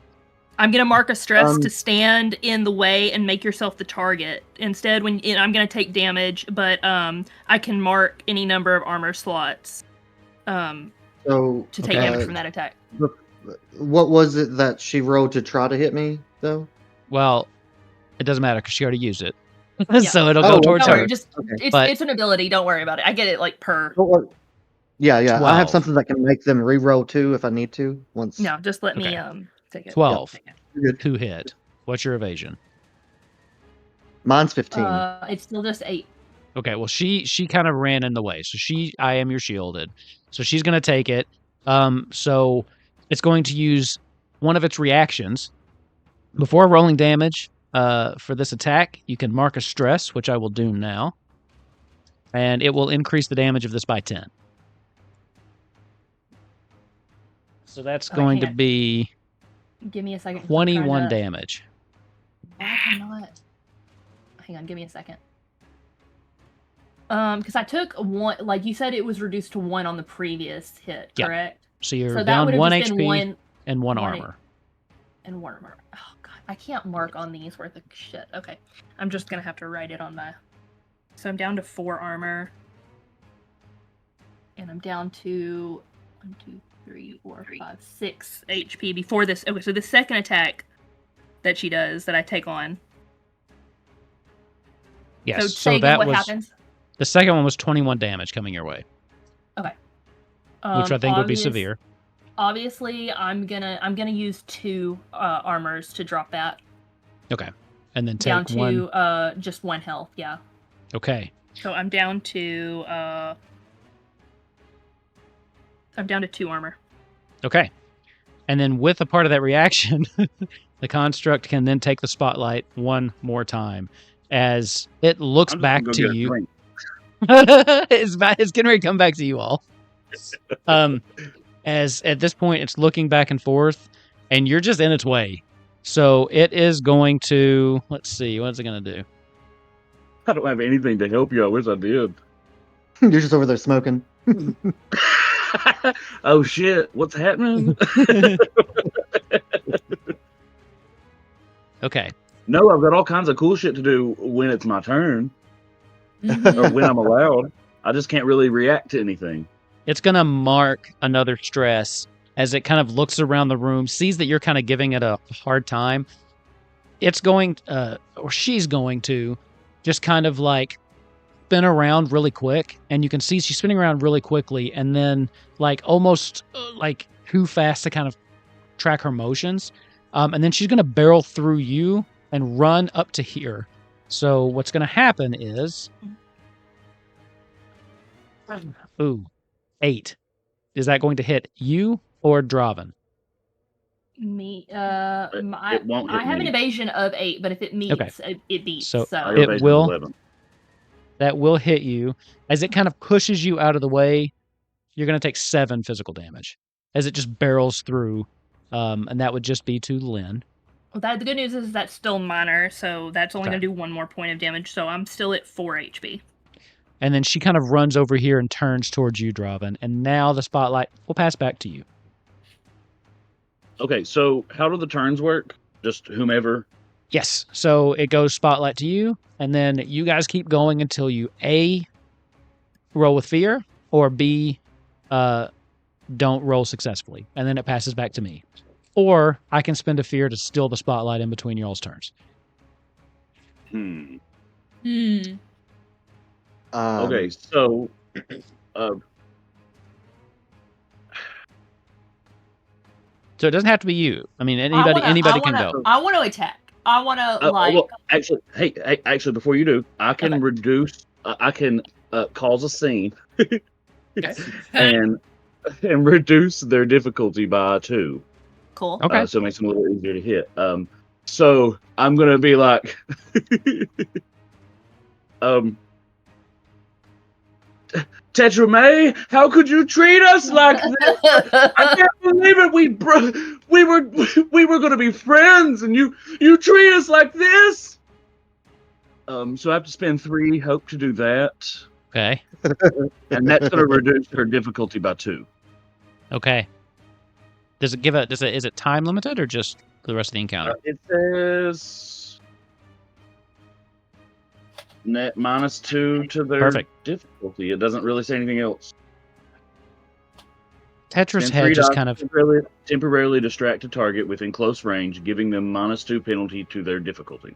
I'm going to mark a stress to stand in the way and make yourself the target. Instead, I'm going to take damage, but I can mark any number of armor slots to take damage from that attack. What was it that she rolled to try to hit me, though? Well, it doesn't matter because she already used it. Yeah. So it'll go towards her. It's an ability. Don't worry about it. I get it like per. Yeah. 12. I have something that can make them re-roll too if I need to. Once. No, just let me take it. 12. Yeah. Who hit? What's your evasion? Mine's 15. It's still just 8. Okay, well she kind of ran in the way, so I am your shielded, so she's gonna take it. So it's going to use one of its reactions before rolling damage. For this attack, you can mark a stress, which I will do now, and it will increase the damage of this by 10. So that's going to be. Give me a second. 21 damage. I cannot. Hang on, give me a second. Because I took 1, like you said, it was reduced to 1 on the previous hit, correct? So you're down 1 HP and 1 armor. And 1 armor. Oh god, I can't mark on these worth of shit. Okay, I'm just gonna have to write it on my. So I'm down to 4 armor, and I'm down to 1, 2, 3, 4, 5, 6 HP before this. Okay, so the second attack that she does that I take on. Yes. So So say again that what was happens. the second one was 21 damage coming your way, which I think would be severe. Obviously, I'm gonna use 2 armors to drop that Okay, and then take down to one. just 1 health. Yeah. Okay. So I'm down to 2 armor. Okay. And then with a part of that reaction, the construct can then take the spotlight one more time as it looks back to you. It's getting ready to come back to you all. As at this point, it's looking back and forth, and you're just in its way. So it is going to, let's see, what's it going to do? I don't have anything to help you. I wish I did. You're just over there smoking. Oh shit! What's happening? Okay. No, I've got all kinds of cool shit to do when it's my turn, or when I'm allowed. I just can't really react to anything. It's going to mark another stress as it kind of looks around the room, sees that you're kind of giving it a hard time. It's going, or she's going to, just kind of like spin around really quick, and you can see she's spinning around really quickly, and then like almost like too fast to kind of track her motions. And then she's going to barrel through you and run up to here. So what's going to happen is, 8. Is that going to hit you or Dravin? Me. It won't hit I have me. an evasion of 8, but if it meets, it beats. So My it evasion's will. 11. That will hit you as it kind of pushes you out of the way. You're going to take 7 physical damage as it just barrels through, and that would just be to Lynn. Well, the good news is that's still minor, so that's only Okay. going to do 1 more point of damage. So I'm still at 4 HP. And then she kind of runs over here and turns towards you, Dravin. And now the spotlight will pass back to you. Okay, so how do the turns work? Just whomever? Yes. So it goes spotlight to you, and then you guys keep going until you A, roll with fear, or B, don't roll successfully. And then it passes back to me. Or I can spend a fear to steal the spotlight in between y'all's turns. Okay, so So it doesn't have to be you. I mean, anybody can go. I want to attack. I want to well, actually, actually, before you do, I can reduce. I can cause a scene and reduce their difficulty by 2. Cool. Okay. So it makes them a little easier to hit. So I'm gonna be like, Tetra May, how could you treat us like this? I can't believe it. We were gonna be friends, and you treat us like this. So I have to spend 3 hope to do that, Okay. and that's gonna reduce her difficulty by 2. Okay. Does it give is it time limited or just the rest of the encounter? It says net -2 to their difficulty. It doesn't really say anything else. Tetra's Spend head 3 just dice kind of to temporarily distract a target within close range, giving them -2 penalty to their difficulty.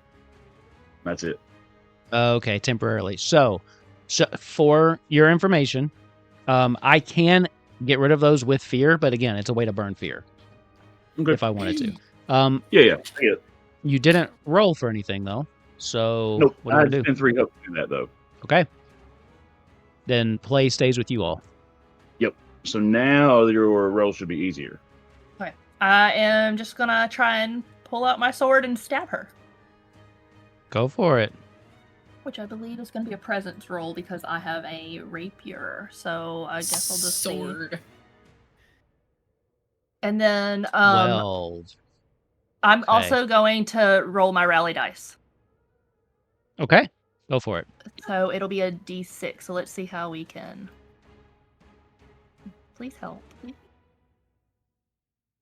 That's it. okay, temporarily. So for your information, I can get rid of those with fear, but again, it's a way to burn fear Okay. if I wanted to. Yeah. You didn't roll for anything though, so Nope. what I do had you to spend 3 hope to do that though. Okay. Then play stays with you all. Yep. So now your roll should be easier. Okay. I am just going to try and pull out my sword and stab her. Go for it. Which I believe is going to be a presence roll because I have a rapier. So I guess I'll just sword. See. And then 12. I'm also going to roll my rally dice. Okay. Go for it. So it'll be a d6. So let's see how we can. Please help.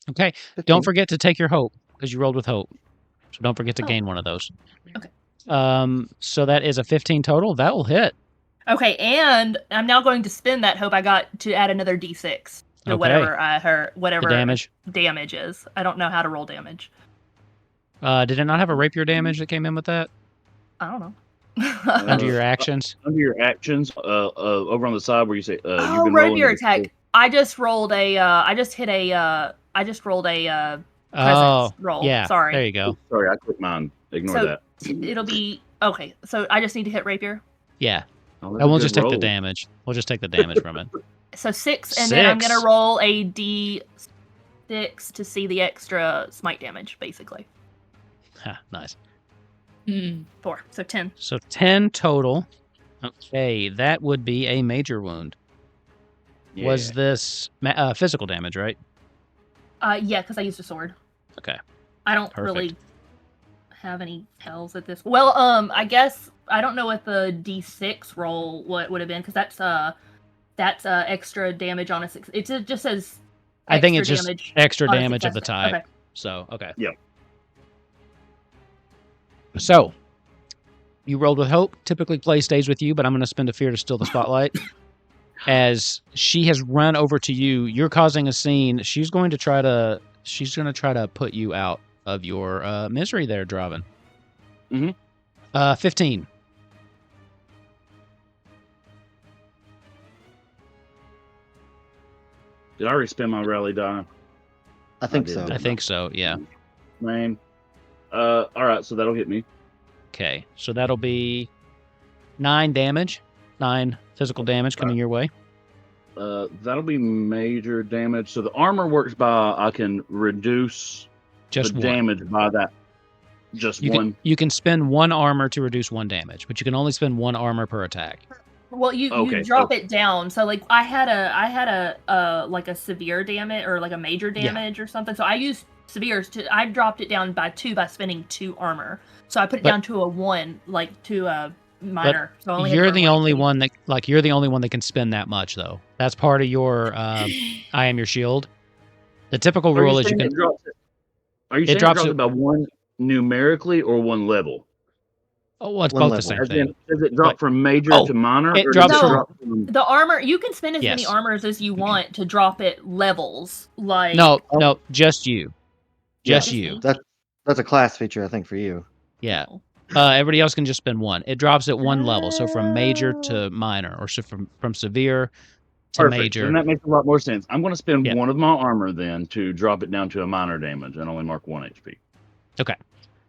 Okay. 15. Don't forget to take your hope because you rolled with hope. So don't forget to gain one of those. Okay. So that is a 15 total. That will hit. Okay, and I'm now going to spend that hope I got to add another d6. to Okay. whatever damage. damage is. I don't know how to roll damage. Did it not have a rapier damage that came in with that? I don't know. Under your actions? Under your actions, over on the side where you say, you've Oh, been rolling rapier your- attack. I just rolled a. I just hit a. I just rolled a Oh, presence roll. yeah. Sorry. There you go. Sorry, I clicked mine. Ignore So that. it'll be okay. So I just need to hit rapier. Yeah. Oh, And that's a we'll good just take the roll. damage. We'll just take the damage from it. So 6, and then I'm 6. gonna roll a d6 to see the extra smite damage, basically. Ha, nice. 4, so 10. So 10 total. Okay, that would be a major wound. Yeah. Was this physical damage, right? Yeah, because I used a sword. Okay. I don't Perfect. really have any tells at this. Well, I guess I don't know what the d6 roll what would have been, because that's extra damage on a 6. It just says. I think it's just damage extra on a damage of the success. type. Okay. So, okay. Yeah. So, you rolled with hope. Typically, play stays with you, but I'm going to spend a fear to steal the spotlight. As she has run over to you, you're causing a scene. She's going to try to put you out of your misery there, Dravin. 15. Did I already spend my rally die? I think did. so. I think so, yeah. Man. All right, so that'll hit me. Okay, so that'll be 9 damage. 9 physical damage coming your way. That'll be major damage. So the armor works by I can reduce Just the one. damage by that. Just one. You can spend 1 armor to reduce 1 damage, but you can only spend 1 armor per attack. Well, you Okay, drop it down. So like I had a like a severe damage or like a major Yeah. damage or something. So I used severes I dropped it down by 2 by spending 2 armor. So I put it But- down to a 1, like to a minor. So I only had to You're burn the 1 only HP. one that can spend that much though. That's part of your I am your shield. The typical Are you rule is you saying can it drops it? Are you it saying drops it it- drops it by 1 numerically or 1 level? Oh, it's One both the level. same As thing. in, does it drop Like- from major Oh, to minor? it or drops does from- drop from... The armor, you can spend as many Yes. armors as you want to drop it levels. Like No, just you. Just Yeah. you. That's a class feature, I think, for you. Yeah. Everybody else can just spend 1. It drops at 1 level, so from major to minor, or so from severe to Perfect. major. Then that makes a lot more sense. I'm going to spend Yeah. 1 of my armor then to drop it down to a minor damage and only mark 1 HP. Okay.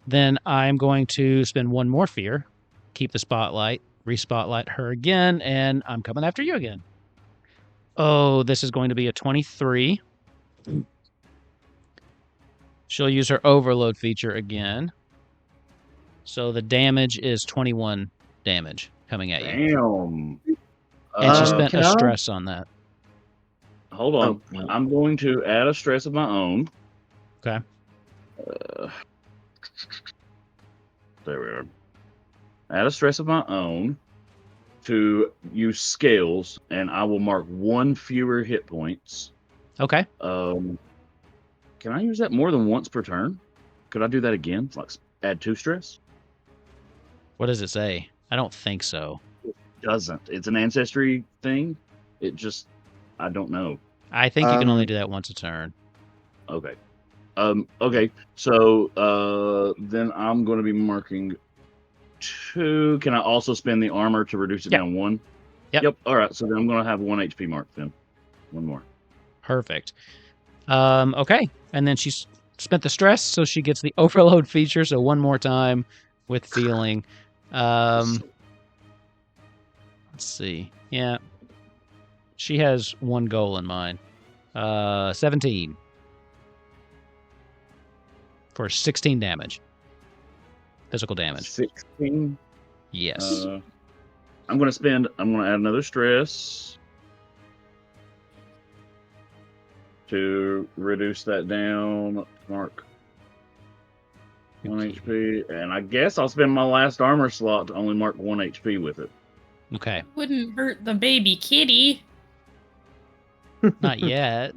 Then I'm going to spend 1 more fear, keep the spotlight, re-spotlight her again, and I'm coming after you again. Oh, this is going to be a 23. She'll use her overload feature again. So the damage is 21 damage coming at you. Damn. And she spent can a I- stress on that. Hold on. Oh. I'm going to add a stress of my own. Okay. There we are. Add a stress of my own to use scales, and I will mark 1 fewer hit points. Okay. Can I use that more than once per turn? Could I do that again? Like add 2 stress? What does it say? I don't think so. Doesn't. It's an ancestry thing. It just, I don't know. I think you can only Um, do that once a turn. Okay. Okay. So, then I'm going to be marking 2. Can I also spend the armor to reduce it Yep. down 1? Yep. All right. So then I'm going to have 1 HP mark then. 1 more. Perfect. Okay. And then she's spent the stress, so she gets the overload feature. So 1 more time with feeling. Let's see. Yeah. She has 1 goal in mind. 17. For 16 damage. Physical damage. 16. Yes. I'm going to add another stress to reduce that down. Mark 1 Okay. HP. And I guess I'll spend my last armor slot to only mark 1 HP with it. Okay. Wouldn't hurt the baby kitty. Not yet.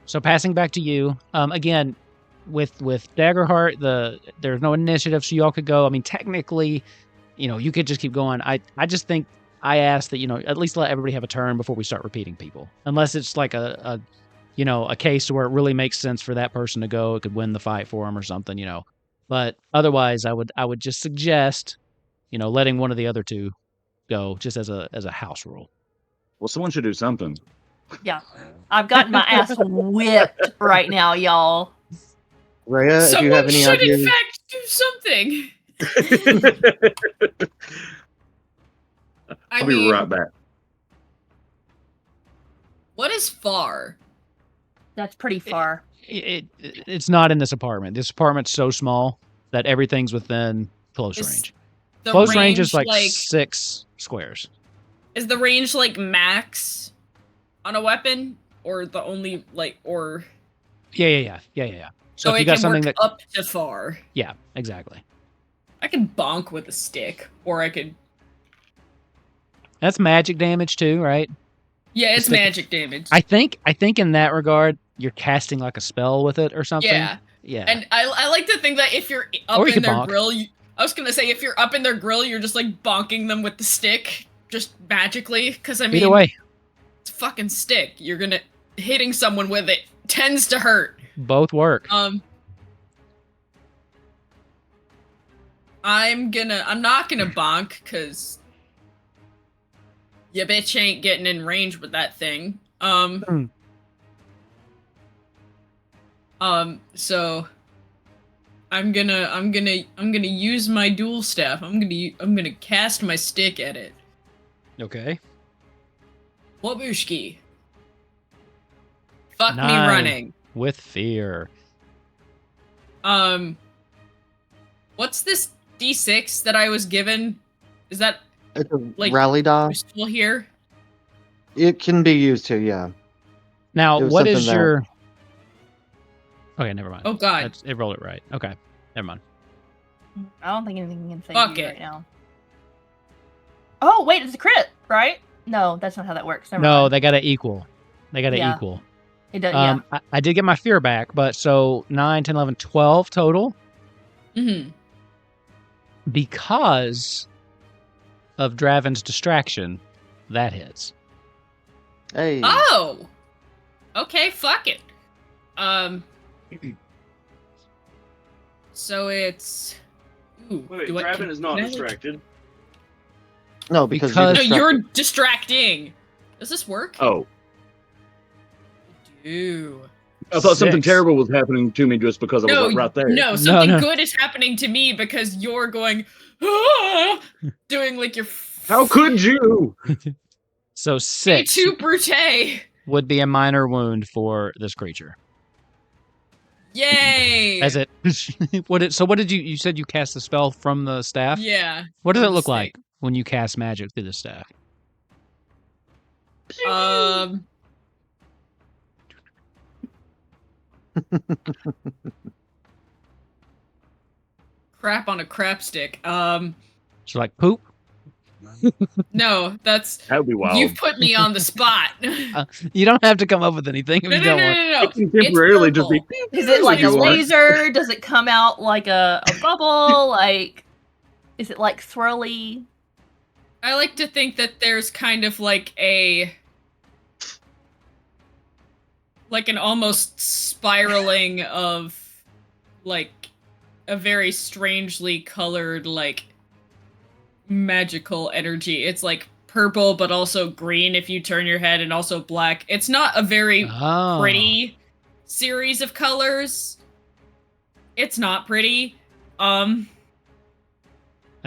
So passing back to you. Again, with Daggerheart, there's no initiative, so y'all could go. I mean, technically, you could just keep going. I just think I ask that, at least let everybody have a turn before we start repeating people. Unless it's like a case where it really makes sense for that person to go. It could win the fight for them or something, But otherwise, I would just suggest, letting one of the other two go just as a house rule. Well, someone should do something. Yeah. I've gotten my ass whipped right now, y'all. Rhea, if you have any should, ideas, in fact, do something. I'll be right back. What is far? That's pretty far. It's not in this apartment. This apartment's so small that everything's within close range. Close range is like 6 squares. Is the range like max on a weapon, or the only or? Yeah. So if it you got can something work that up to far. Yeah, exactly. I can bonk with a stick, or I could. That's magic damage too, right? Yeah, it's magic damage. I think in that regard, you're casting like a spell with it or something. Yeah. And I like to think that if you're up in their grill, I was gonna say if you're up in their grill, you're just like bonking them with the stick, just magically. Because I mean, either way, it's a fucking stick. You're gonna hitting someone with it tends to hurt. Both work. I'm not gonna bonk because ya bitch ain't getting in range with that thing. So I'm gonna use my dual staff. I'm gonna cast my stick at it. Okay. Wabushki. Fuck 9 me running. With fear. What's this D6 that I was given? Is that it's a rally die. still here? It can be used too, yeah. Now, what is your... Okay, never mind. Oh, God. It rolled it right. Okay, never mind. I don't think anything can save Fuck you it. right now. Oh, wait, it's a crit, right? No, that's not how that works. Never No, mind. they got to equal. Yeah. Equal. It does, yeah. I did get my fear back, but so 9, 10, 11, 12 total. Mm-hmm. Because of Dravin's distraction, that hits. Hey. Oh! Okay, fuck it. So it's... Ooh, Wait, do I- Dravin can- is not can I, like- distracted. No, because Because- No, you're you're distracting. Does this work? Oh, Ew. I thought something 6. terrible was happening to me just because I was No, like, right there. no, something no. good is happening to me because you're going, "Ah!" doing like your How could you? So 6 too brute. would be a minor wound for this creature. Yay! As it, so what did you said you cast the spell from the staff? Yeah. What does from it the look stick. like when you cast magic through the staff? Crap on a crap stick. So like poop? No, that's That would be wild. you've put me on the spot. You don't have to come up with anything if No, you no, don't no, want. no, no. It can temporarily It's just be. purple. Is it like a You are. laser? Does it come out like a bubble? Like, is it like swirly? I like to think that there's kind of like an almost spiraling of like a very strangely colored like magical energy. It's like purple but also green if you turn your head, and also black. It's not a very Oh. pretty series of colors. It's not pretty. I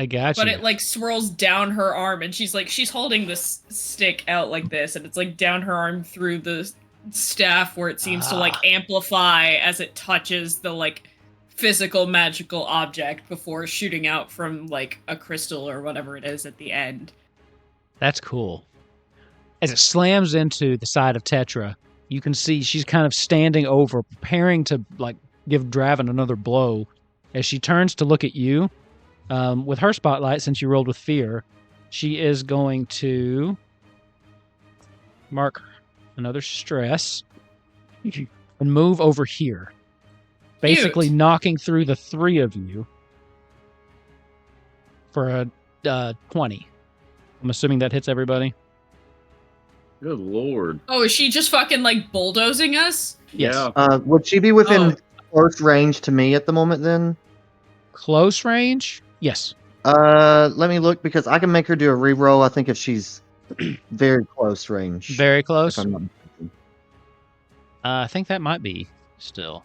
got But you. it like swirls down her arm, and she's holding this stick out like this, and it's like down her arm through the staff where it seems to like amplify as it touches the like physical magical object before shooting out from like a crystal or whatever it is at the end. That's cool. As it slams into the side of Tetra, you can see she's kind of standing over, preparing to like give Dravin another blow. As she turns to look at you, with her spotlight, since you rolled with fear, she is going to mark another stress and move over here. Basically knocking through the 3 of you for a 20. I'm assuming that hits everybody. Good lord. Oh, is she just fucking like bulldozing us? Yes. Yeah. Would she be within Oh. close range to me at the moment then? Close range? Yes. Let me look because I can make her do a reroll. I think if she's very close range. Very If close. I'm not mistaken. I think that might be still.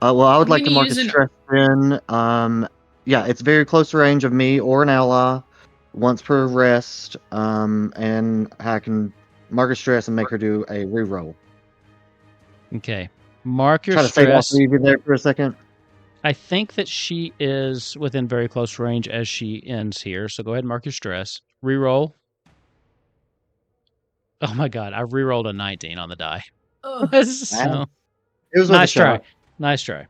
Well, I would I'm like to gonna mark a use an- stress then. Yeah, it's very close range of me or an ally, once per rest. And I can mark a stress and make her do a reroll. Okay. Mark your Try to save all stress. three of you there for a second. I think that she is within very close range as she ends here. So go ahead and mark your stress. Reroll. Oh my god, I rerolled a 19 on the die. So It was worth a nice try. shot. Nice try.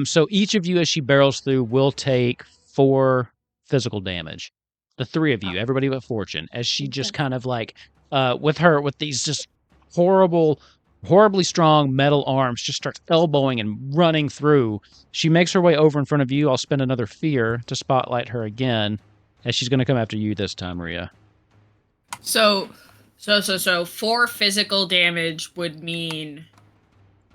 So each of you, as she barrels through, will take 4 physical damage. The 3 of you, everybody but Fortune, as she just kind of like, with these just horribly strong metal arms, just starts elbowing and running through. She makes her way over in front of you. I'll spend another fear to spotlight her again, as she's going to come after you this time, Rhea. So 4 physical damage would mean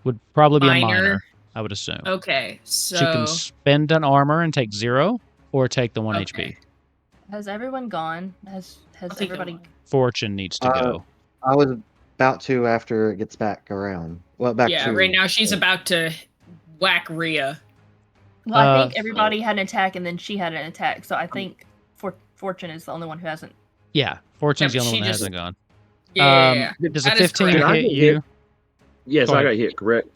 Would probably be a minor. minor, I would assume. Okay, so She can spend an armor and take 0, or take the 1 HP. Okay. Has everyone gone? Has I'll take the everybody? one. Fortune needs to go. I was about to after it gets back around. Well, back Yeah, to right now she's about to whack Rhea. Well, I think Uh, everybody had an attack, and then she had an attack. So I think Fortune is the only one who hasn't. Yeah, Fortune's Yeah, the but only one she that just- hasn't gone. Yeah. Does a that is 15 correct. Did I hit get you? hit? Yes, Go I ahead. got hit, correct?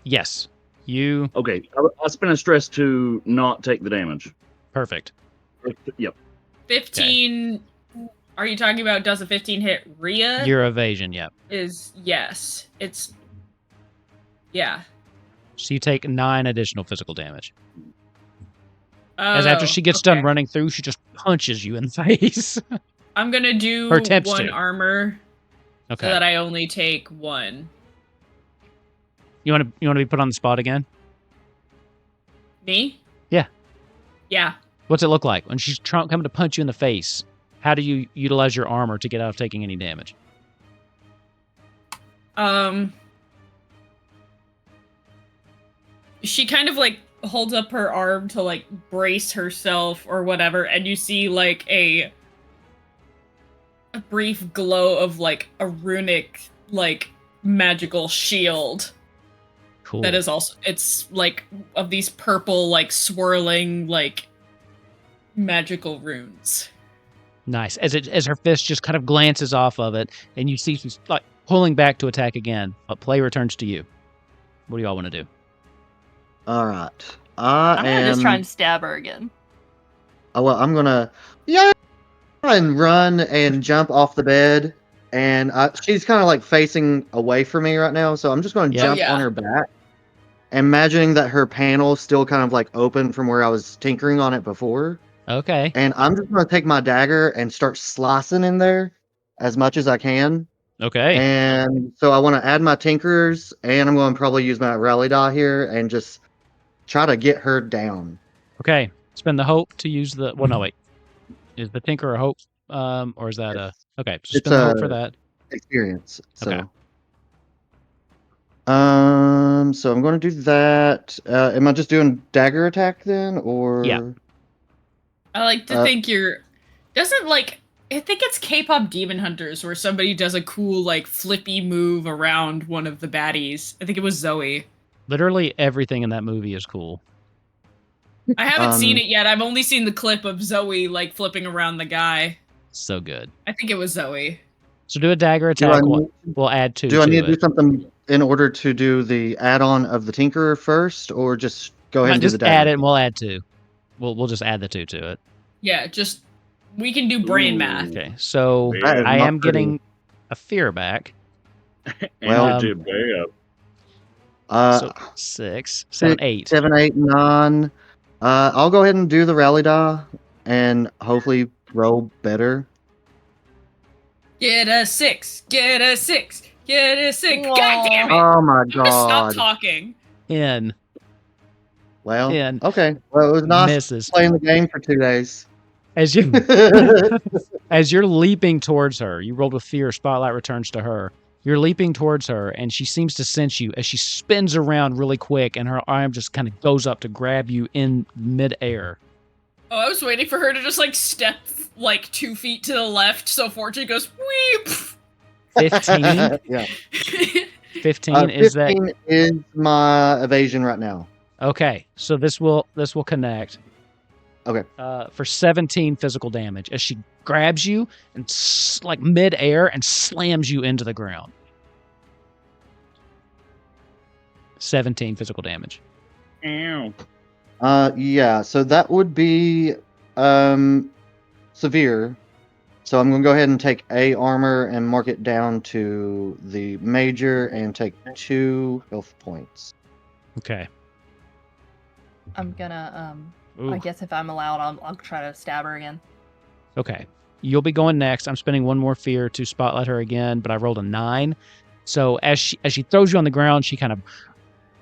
Yes. You. Okay, I spent a stress to not take the damage. Perfect. Yep. 15. Are you talking about does a 15 hit Rhea? Your evasion, yep. Is yes. It's yeah. So you take 9 additional physical damage. As after she gets okay. done running through, she just punches you in the face. I'm gonna do Or attempts 1 to. armor Okay. so that I only take 1. You want to be put on the spot again? Me? Yeah. Yeah. What's it look like when she's coming to punch you in the face? How do you utilize your armor to get out of taking any damage? She kind of like holds up her arm to like brace herself or whatever, and you see like a brief glow of like a runic like magical shield Cool. that is also it's like of these purple like swirling like magical runes. Nice. As her fist just kind of glances off of it, and you see she's like pulling back to attack again. But play returns to you. What do y'all want to do? All right. I'm gonna just try and stab her again. Oh, well, I'm gonna and run and jump off the bed, and she's kind of like facing away from me right now, so I'm just gonna Yeah. jump Yeah. on her back, imagining that her panel's still kind of like open from where I was tinkering on it before, Okay. and I'm just gonna take my dagger and start slicing in there as much as I can. Okay. And so I want to add my tinkerers, and I'm going to probably use my rally die here and just try to get her down. Okay. Spend the hope to use the. Well, no, wait. Is the tinker a hope? Or is that a? Okay. So It's spend the hope a- for that. Experience. So. Okay. So I'm going to do that. Am I just doing dagger attack then, or? Yeah. I like to think you're doesn't like I think it's K-pop Demon Hunters where somebody does a cool like flippy move around one of the baddies. I think it was Zoe. Literally everything in that movie is cool. I haven't seen it yet. I've only seen the clip of Zoe like flipping around the guy. So good. I think it was Zoe. So do a dagger Do I attack. need- We'll add 2 Do I to need to it. do something in order to do the add-on of the tinkerer first, or just go ahead and do Just the dagger? add it, and we'll add 2. We'll just add the 2 to it. Yeah, just we can do brain Ooh. math. Okay. So That is I not am pretty. getting a fear back. Well, Too bad. So 6, 7, 8. 7, 8, 9. I'll go ahead and do the rally die and hopefully roll better. Get a 6. Get a 6. Get a 6. Whoa. God damn it. Oh my I'm gonna stop god. talking. 10. Well, And okay. Well, it was nice misses. playing the game for 2 days. As you as you're leaping towards her, you rolled with fear. Spotlight returns to her. You're leaping towards her, and she seems to sense you as she spins around really quick, and her arm just kind of goes up to grab you in midair. Oh, I was waiting for her to just like step like 2 feet to the left, so Fortune goes weep. 15. Yeah. 15 is that 15 is my evasion right now. okay? So this will connect. Okay. For 17 physical damage as she grabs you and like midair and slams you into the ground. 17 physical damage. Ow. Yeah, so that would be severe. So I'm gonna go ahead and take A armor and mark it down to the major and take 2 health points. Okay. I'm gonna I Ooh. guess if I'm allowed, I'll try to stab her again. Okay. You'll be going next. I'm spending 1 more fear to spotlight her again, but I rolled a 9. So as she throws you on the ground, she kind of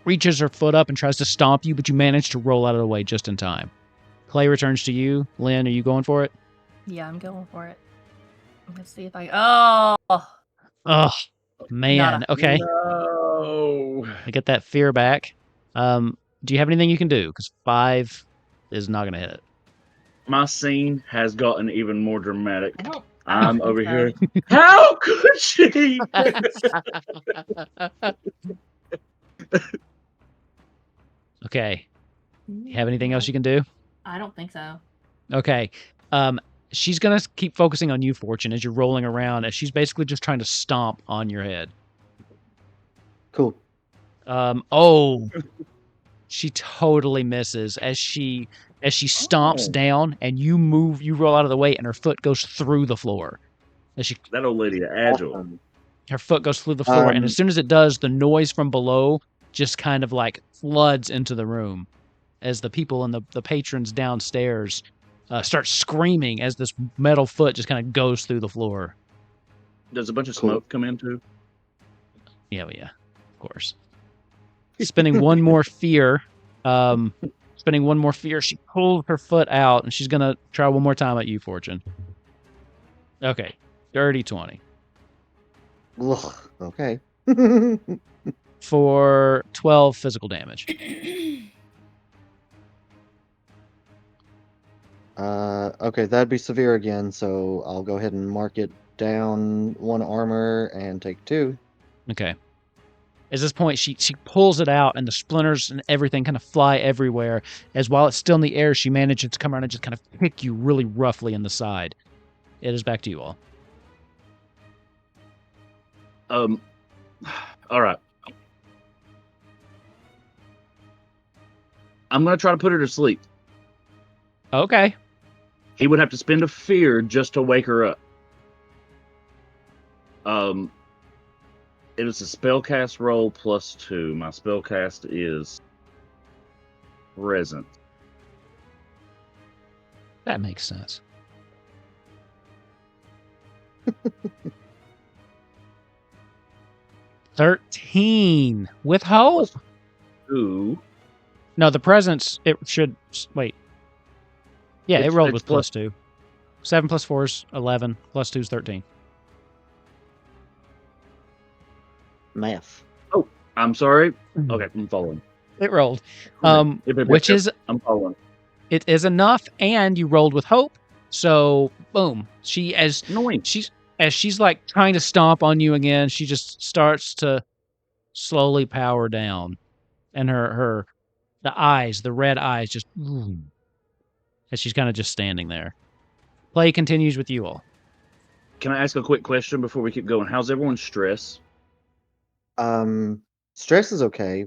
reaches her foot up and tries to stomp you, but you manage to roll out of the way just in time. Clay returns to you. Lynn, are you going for it? Yeah, I'm going for it. Let's see if I. Oh, Oh, man. Nada. Okay. No. I get that fear back. Do you have anything you can do? Because 5 is not going to hit it. My scene has gotten even more dramatic. I don't I'm think over so. here. How could she? Okay. You have anything else you can do? I don't think so. Okay. She's gonna keep focusing on you, Fortune, as you're rolling around, as she's basically just trying to stomp on your head. Cool. Oh, she totally misses as she stomps Oh. down, and you roll out of the way, and her foot goes through the floor. As she, That old lady, agile. Awesome. her foot goes through the floor, and as soon as it does, the noise from below just kind of like floods into the room, as the people and the patrons downstairs start screaming as this metal foot just kind of goes through the floor. Does a bunch of Cool. smoke come in too? Yeah, of course. Spending 1 more fear. Spending 1 more fear. She pulls her foot out, and she's gonna try 1 more time at you, Fortune. Okay, dirty 20 Ugh, okay. for 12 physical damage. Okay, that'd be severe again, so I'll go ahead and mark it down 1 armor and take 2. Okay. At this point, she pulls it out, and the splinters and everything kind of fly everywhere. As while it's still in the air, she manages to come around and just kind of pick you really roughly in the side. It is back to you all. All right. I'm gonna try to put her to sleep. Okay. He would have to spend a fear just to wake her up. It is a spellcast roll +2. My spellcast is present. That makes sense. $13 with hope. Ooh. No, the presence, it should, wait. Yeah, it It's- rolled it's with +2. 7 + 4 is 11, +2 is 13. Math. I'm sorry. Okay, I'm following. It rolled. Yep, Which yep, is, I'm following. it is enough, and you rolled with hope. So, boom. Annoying. She's like trying to stomp on you again, she just starts to slowly power down. And the red eyes just, as she's kind of just standing there. Play continues with you all. Can I ask a quick question before we keep going? How's everyone's stress? Stress is okay,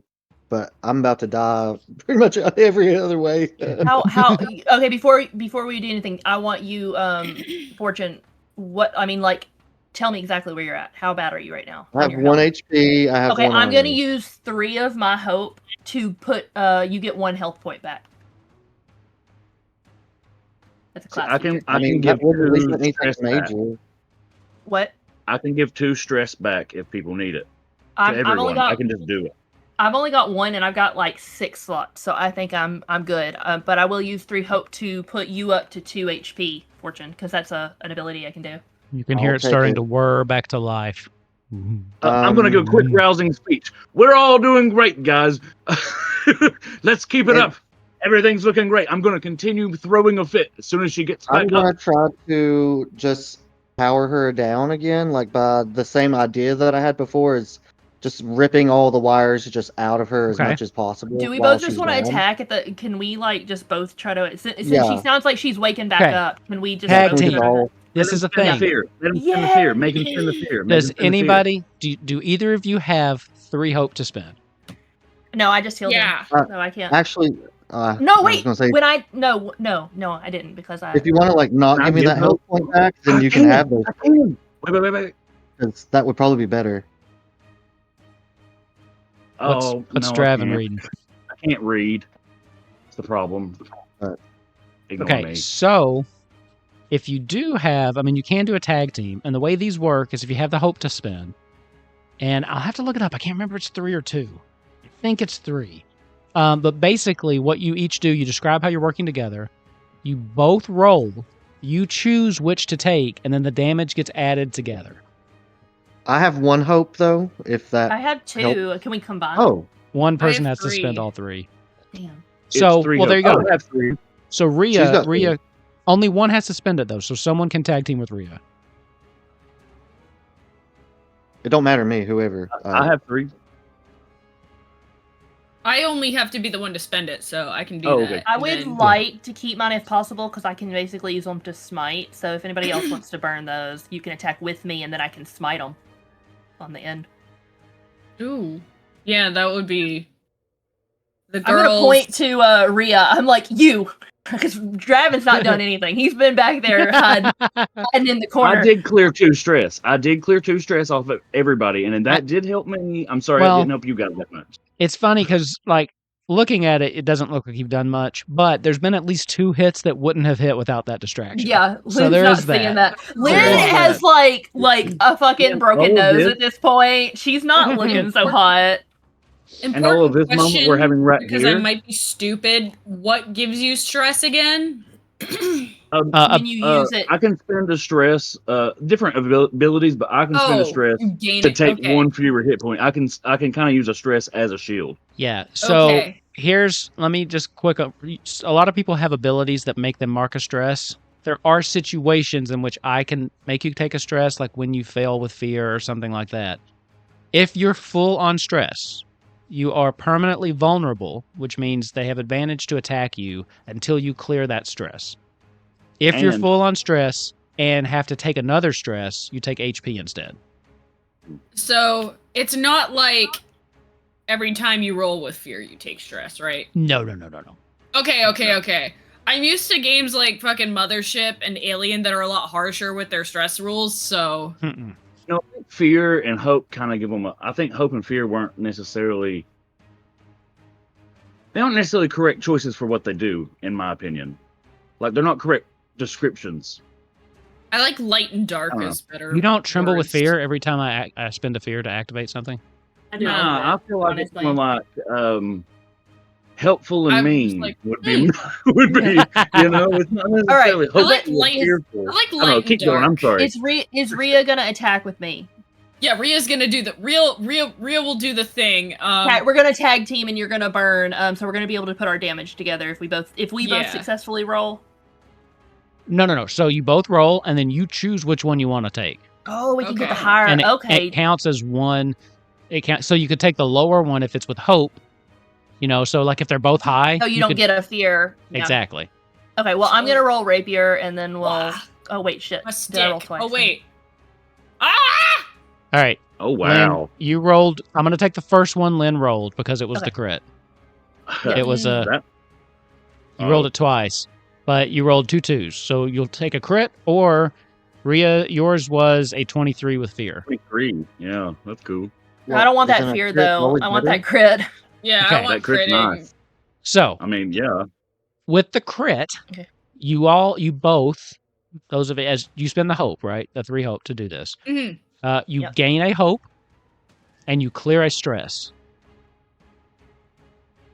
but I'm about to die pretty much every other way. How okay, before we do anything, I want you Fortune, tell me exactly where you're at. How bad are you right now? I have 1 HP. I have Okay, 1 I'm going to armor. use 3 of my hope to put you get 1 health point back. That's a class. I feature. can that give would at least 2 let me stress take back. major. What? I can give 2 stress back if people need it. To I'm only everyone. I got can just do it. I've only got 1, and I've got like 6 slots, so I think I'm good. But I will use 3 hope to put you up to 2 HP, Fortune, because that's an ability I can do. You can hear I'll it take starting it. to whir back to life. I'm going to give a quick rousing speech. We're all doing great, guys. Let's keep it up. Everything's looking great. I'm going to continue throwing a fit as soon as she gets I'm back gonna up. try to just power her down again, like by the same idea that I had before, is just ripping all the wires just out of her as Okay. much as possible. Do we while both just she's want to down. attack at the? Can we like just both try to? Since she Yeah. sounds like she's waking back Okay. up, can we just Tag both team. try to- All- This is a Let him spin thing. the fear. Let him spin the fear. Make him spin the fear. Make Does him spin the fear. anybody do either of you have 3 hope to spend? No, I just healed Yeah. him. No, I can't. Actually, No, I was wait. gonna say, When I no, I didn't because I. if you want to like not Can I give me give that health point back, then you can have those. Wait. 'Cause that would probably be better. What's No, Dravin I can't. reading? I can't read. It's the problem. Ignore Okay, me. so if you do have, I mean, you can do a tag team, and the way these work is if you have the hope to spend, and I'll have to look it up. I can't remember if it's 3 or 2. I think it's 3. But basically, what you each do, you describe how you're working together. You both roll. You choose which to take, and then the damage gets added together. I have 1 hope though. If that. I have 2. Can we combine? Oh, One person have has to spend 3. all 3. Damn. So, It's 3 well, there you go. hope. Oh, I have 3. So She's Rhea, got 3. only one has to spend it though, so someone can tag team with Rhea. it don't matter to me. Whoever. I have 3. I only have to be the one to spend it, so I can do Oh, that. okay. I and would then- like to keep mine if possible because I can basically use them to smite. So if anybody else wants to burn those, you can attack with me, and then I can smite them on the end. Ooh. Yeah, that would be. The I'm gonna girls. point to Rhea. I'm like, you, because Dravin's not done anything. He's been back there hiding in the corner. I did clear 2 stress. I did clear 2 stress off of everybody, and then that did help me. I'm sorry, Well- it didn't help you guys that much. It's funny because, like, looking at it, it doesn't look like you've done much, but there's been at least 2 hits that wouldn't have hit without that distraction. Yeah, Lynn's So there not is seeing that. that. Lynn There is has like a fucking Yeah, broken all of nose this- at this point. She's not looking so hot. And all of this moment we're having right because here. I might be stupid. What gives you stress again? When you use it. I can spend a stress, different abilities, but I can spend a stress you gain to it. take Okay. 1 fewer hit point. I can kind of use a stress as a shield. Yeah. So Okay. let me just quick up. A lot of people have abilities that make them mark a stress. There are situations in which I can make you take a stress, like when you fail with fear or something like that. If you're full on stress, you are permanently vulnerable, which means they have advantage to attack you until you clear that stress. If you're And- full on stress and have to take another stress, you take HP instead. So it's not like every time you roll with fear, you take stress, right? No. Okay. I'm used to games like fucking Mothership and Alien that are a lot harsher with their stress rules, so. Mm-mm. You know, fear and hope kind of give them I think hope and fear weren't necessarily. They aren't necessarily correct choices for what they do, in my opinion. Like, they're not correct descriptions. I like light and dark I don't as better. You don't tremble with words. fear every time I spend a fear to activate something? I do Nah, I feel like honestly. it's more like helpful and I'm just mean like, would be, you know, it's not necessarily I like hopeful light- or fearful. I like I don't light know, and keep dark. going. I'm sorry. Is Rhea gonna attack with me? Yeah, Rhea's gonna do the Rhea will do the thing. Okay, we're gonna tag team and you're gonna burn. So we're gonna be able to put our damage together if we both Yeah. successfully roll. No. So you both roll, and then you choose which one you want to take. Oh, we can get the Okay. higher. And Okay. it counts as one. It counts. So you could take the lower one if it's with hope. You know, so like if they're both high. So you don't could- get a fear. Yeah. Exactly. Okay, well, I'm So- gonna roll rapier and then we'll. Wah. Oh wait, shit. a Did I roll stick. twice? Oh wait. Ah! All right. Oh Lynn, wow. you rolled. I'm going to take the first one Lynn rolled because it was Okay. the crit. Yeah. It was a. That- You rolled it twice, but you rolled 2 2s. So you'll take a crit, or Rhea, yours was a 23 with fear. 23. Yeah, that's cool. I don't want Isn't that a fear crit though. always I want better? that crit. Yeah, Okay. I want That crit's critting. nice. So I mean, yeah. with the crit, Okay. you both, those of it, as you spend the hope, right? The 3 hope to do this. Mhm. You Yep. gain a hope, and you clear a stress.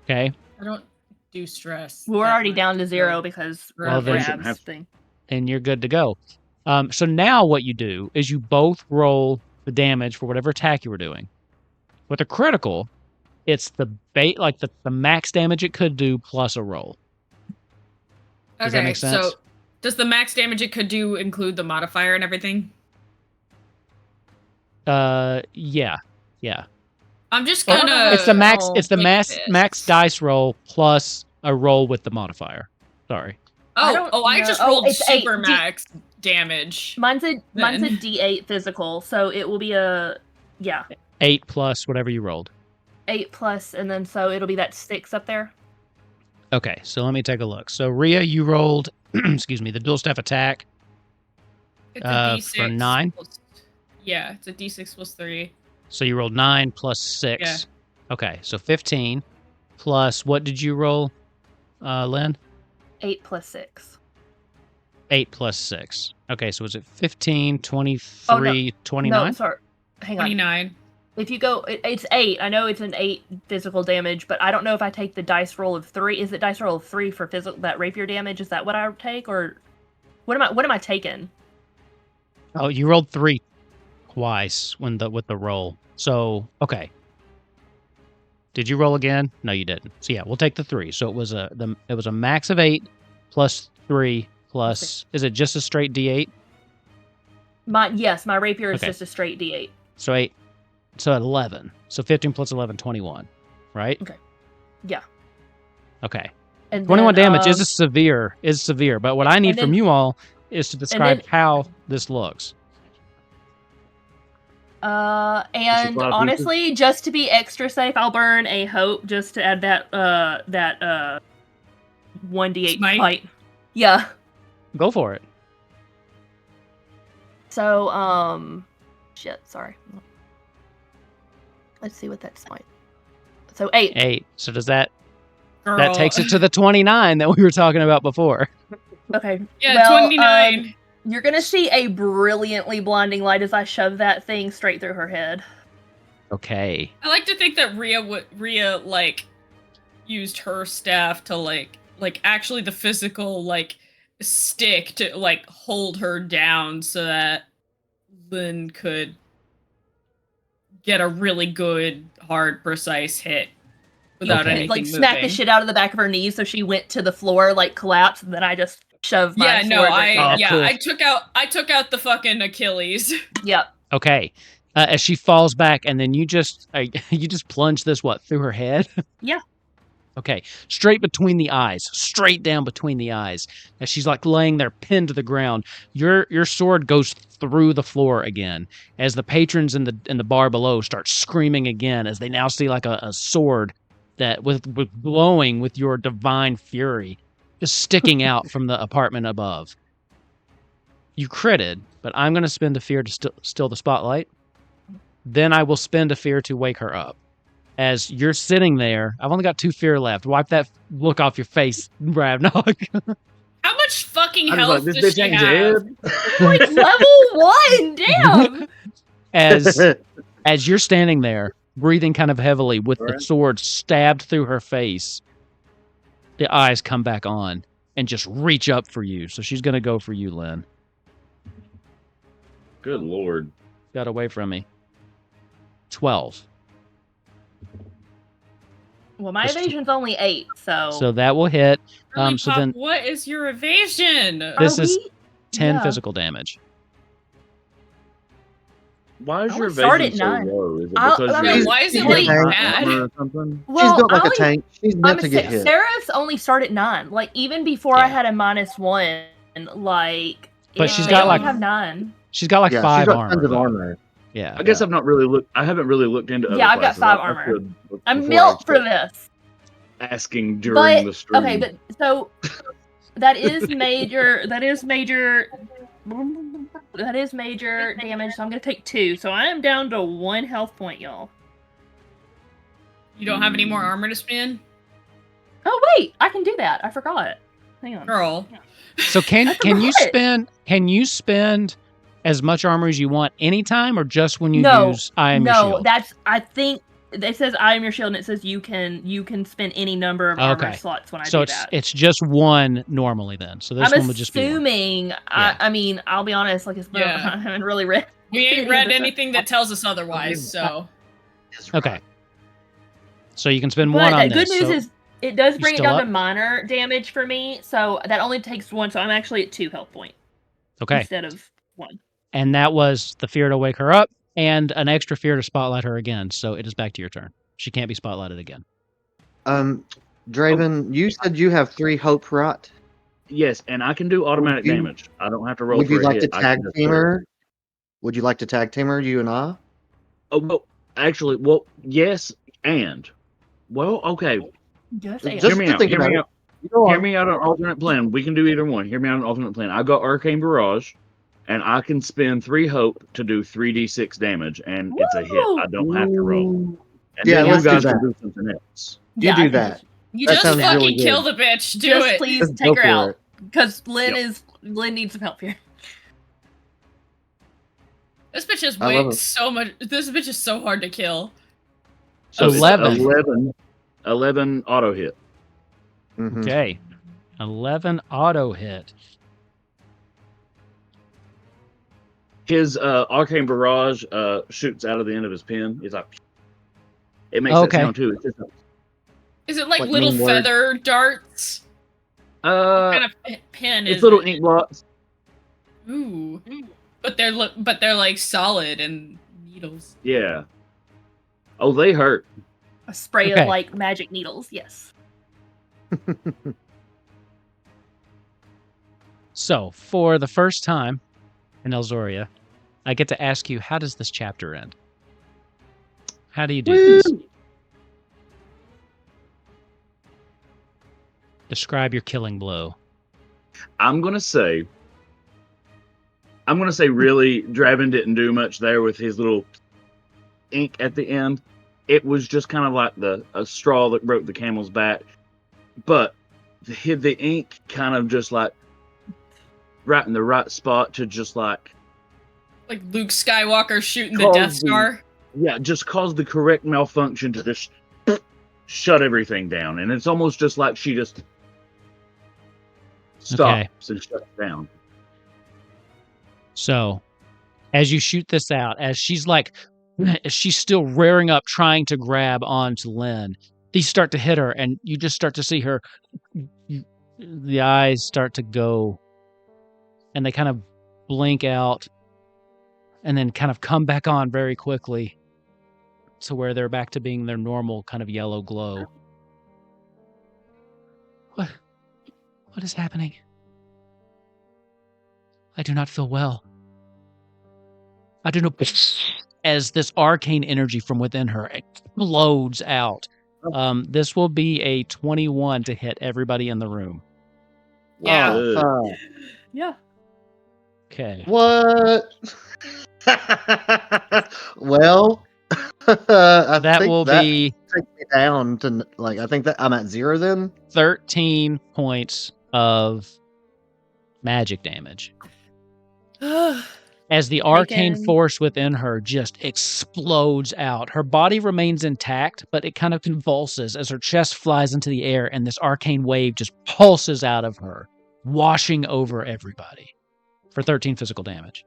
Okay. I don't do stress. We're that already much, down to 0 so- because Well, of then- Rab's thing. And you're good to go. So now what you do is you both roll the damage for whatever attack you were doing. With a critical, it's the max damage it could do plus a roll. Does that make sense? So does the max damage it could do include the modifier and everything? Yeah. I'm just Well, gonna. It's the max. It's the click max this. dice roll plus a roll with the modifier. Sorry. I Oh, don't I know. just Oh, rolled it's eight. super max damage. Mine's a Then. D8 physical, so it will be a 8 plus whatever you rolled. 8 plus, and then so it'll be that 6 up there. Okay, so let me take a look. So Rhea, you rolled, excuse me, the dual staff attack It's a for 9. Yeah, it's a D6 plus 3. So you rolled 9 plus 6. Yeah. Okay, so 15 plus what did you roll, Lynn? 8 plus 6. 8 plus 6. Okay, so was it 15, 23, 29? No, sorry. Hang on. 29. If you go, it's 8. I know it's an 8 physical damage, but I don't know if I take the dice roll of 3. Is it dice roll of 3 for physical that rapier damage? Is that what I take, or what am I taking? Oh, you rolled 3 twice with the roll. So, okay. Did you roll again? No, you didn't. So yeah, we'll take the 3. So it was a max of 8 plus 3 plus. Is it just a straight D8? My rapier is Okay. just a straight D8. So 8. So at 11. So 15 plus 11, 21. Right? Okay. Yeah. Okay. And 21 then, damage is severe. But what I need and from then- you all is to describe then- how this looks. And fly honestly, just to be extra safe, I'll burn a hope just to add that 1d8 Smite? smite. Yeah. Go for it. So shit, sorry. Let's see what that's smite. So 8. 8. So does that Girl. that takes it to the 29 that we were talking about before. Okay. Yeah, well, 29. You're gonna see a brilliantly blinding light as I shove that thing straight through her head. Okay. I like to think that Rhea like used her staff to like actually the physical like stick to like hold her down so that Lynn could get a really good, hard, precise hit without Okay. anything Like moving. smack the shit out of the back of her knees so she went to the floor, like collapsed, and then I just shoved my Yeah, no, sword right Oh, there. cool. I took out the fucking Achilles. Yep. Okay. As she falls back, and then you just plunge this through her head? Yeah. Okay, straight between the eyes, straight down between the eyes. As she's like laying there pinned to the ground, your sword goes through the floor again. As the patrons in the bar below start screaming again, as they now see like a sword that with glowing with your divine fury, just sticking out from the apartment above. You critted, but I'm going to spend a fear to still the spotlight. Then I will spend a fear to wake her up. As you're sitting there, I've only got 2 fear left. Wipe that look off your face, Ravnog. How much fucking I was health like, does this she bitch ain't have? dead. Like level 1, damn. As you're standing there, breathing kind of heavily with the Alright. sword stabbed through her face, the eyes come back on and just reach up for you. So she's going to go for you, Lynn. Good lord. Got away from me. 12. Well, my Just- evasion's only 8, so. So that will hit. Really, So Pop, then what is your evasion? this Are is we- 10 yeah. physical damage. Why is I your would start evasion at so 9. low? Is it I'll- because I you're mean, why is it she's like got bad? armor or something? Well, She's built like I a tank. She's meant to get hit. Seraphs only start at 9. Like even before I Yeah. had a -1, like. But she's they got, only like- have 9. She's got like Yeah, 5 she's got armor. tons of though. armor. Yeah. I guess I've not really looked. I haven't really looked into other Yeah, I've got classes. 5 I armor. should look I'm before I built for start this. asking during But the stream. okay, but so that is major. That is major. That is major damage. So I'm gonna take 2. So I am down to 1 health point, y'all. You don't have any more armor to spend? Oh wait, I can do that. I forgot. Hang on. Girl. So can you spend as much armor as you want anytime or just when you No, use I am your No, shield? that's. I think it says I am your shield, and it says you can spend any number of armor Okay. slots when I So do that. it's just one normally then. So this I'm one would just be one. assuming. I mean, I'll be honest. Like, I haven't really read. We ain't read anything that tells us otherwise, so. Okay. So you can spend But one on the good this. news So is it does bring it still down up? to minor damage for me, so that only takes one. So I'm actually at 2 health points okay. instead of 1. And that was the fear to wake her up and an extra fear to spotlight her again. So it is back to your turn. She can't be spotlighted again. Dravin, you said you have 3 hope, right? Yes, and I can do automatic you- damage. I don't have to roll Would for you a like to hit. I tag can just team do it. her? Would you like to tag team her, you and I? Oh, well, actually, yes, and. Well, okay. Just Hear me out. think Hear about me it. out. Go Hear on. me out on an alternate plan. We can do either one. Hear me out on an alternate plan. I got Arcane Barrage, and I can spend 3 hope to do 3d6 damage, and it's a hit. I don't have to roll. And Yeah, then let's you do guys that. can do something else. You do that. You That just sounds fucking really kill good. the bitch. Do Just it. please Just take go her for out it. because Lynn Yep. needs some help here. This bitch is I love it. so much. This bitch is so hard to kill. So it's 11. 11 auto hit. Mhm. Okay. 11 auto hit. His Arcane Barrage shoots out of the end of his pen. He's like, it makes Okay. that sound too. It's just Is it like Like little mean words. feather darts? What kind of pen is it's little it? ink blots. Ooh. But they're like solid and needles. Yeah. Oh, they hurt. A spray Okay. of like magic needles. Yes. So, for the first time in Elzorya, I get to ask you, how does this chapter end? How do you do this? Describe your killing blow. I'm gonna say really Dravin didn't do much there with his little ink at the end. It was just kind of like a straw that broke the camel's back. But the ink kind of just like right in the right spot to just like Luke Skywalker shooting the Cause Death the- Star. yeah, just caused the correct malfunction to just shut everything down. And it's almost just like she just stops and shuts down. So, as you shoot this out, as she's still rearing up, trying to grab onto Lynn, these start to hit her, and you just start to see her, the eyes start to go, and they kind of blink out, and then kind of come back on very quickly to where they're back to being their normal kind of yellow glow. What is happening? I do not feel well. I do not. As this arcane energy from within her explodes out. This will be a 21 to hit everybody in the room. Yeah. Oh, fuck. Yeah. Okay. What? Well, I That think will that be takes me down to like I think that I'm at 0 then. 13 points of magic damage. As the arcane Taken. force within her just explodes out. Her body remains intact, but it kind of convulses as her chest flies into the air and this arcane wave just pulses out of her, washing over everybody for 13 physical damage.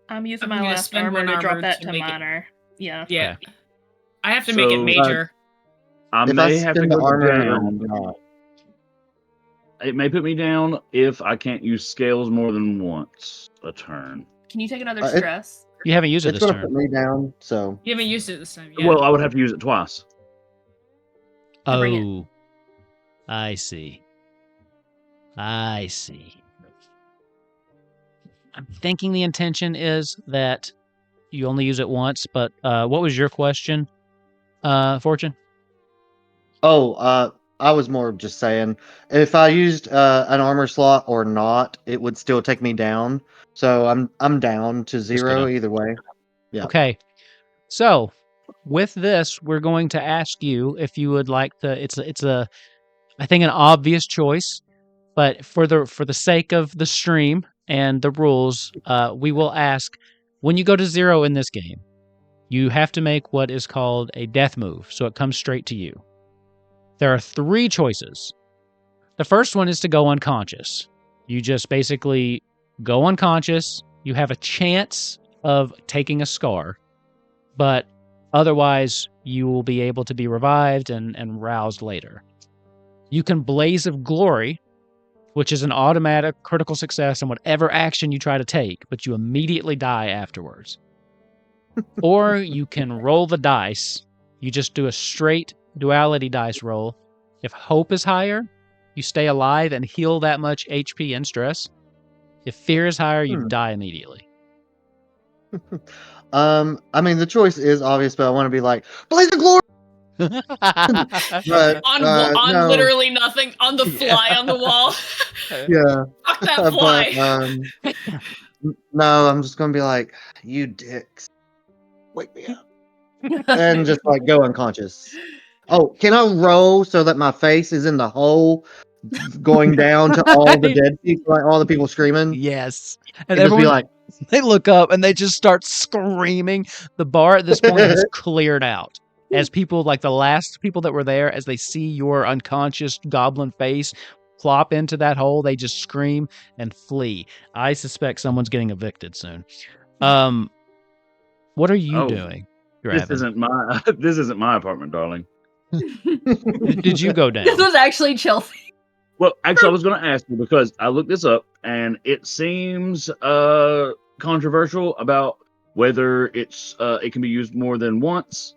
I'm using I'm my gonna last spend armor one to drop armor that to to make it- minor. Yeah. Yeah. I have to make it So, major. I If I may have to spend the go armor down. or not. It may put me down if I can't use scales more than once a turn. Can you take another it- stress? You haven't used it It's this gonna turn. put me down, so You haven't used it this time yet. Well, I would have to use it twice. To bring it. Oh, I see. I see. I'm thinking the intention is that you only use it once, but what was your question, Fortune? I was more just saying if I used an armor slot or not, it would still take me down. So I'm down to 0 down. either way. Yeah. Okay. So, with this, we're going to ask you if you would like to. It's a I think an obvious choice, but for the sake of the stream and the rules, we will ask when you go to 0 in this game. you have to make what is called a death move, so it comes straight to you. There are 3 choices. The first one is to go unconscious. You just basically go unconscious. You have a chance of taking a scar, but otherwise you will be able to be revived and roused later. You can Blaze of Glory, which is an automatic critical success in whatever action you try to take, but you immediately die afterwards. Or you can roll the dice. You just do a straight duality dice roll. If hope is higher, you stay alive and heal that much HP and stress. If fear is higher, you die immediately. I mean, the choice is obvious, but I want to be like, Blaze of Glory! But, On no. literally nothing, on the fly on the wall. Yeah. Fuck that fly. But, no, I'm just going to be like, you dicks. Wake me up. And just like go unconscious. Oh, can I roll so that my face is in the hole going down to all the dead people, like all the people screaming? Yes. And And just be everyone, like, they look up and they just start screaming. The bar at this point has cleared out. As people, like the last people that were there, as they see your unconscious goblin face plop into that hole, they just scream and flee. I suspect someone's getting evicted soon. What are you doing, This Dravin? this isn't my apartment, darling. Did you go down? This was actually Chelsea. Well, actually, I was going to ask you because I looked this up and it seems controversial about whether it can be used more than once.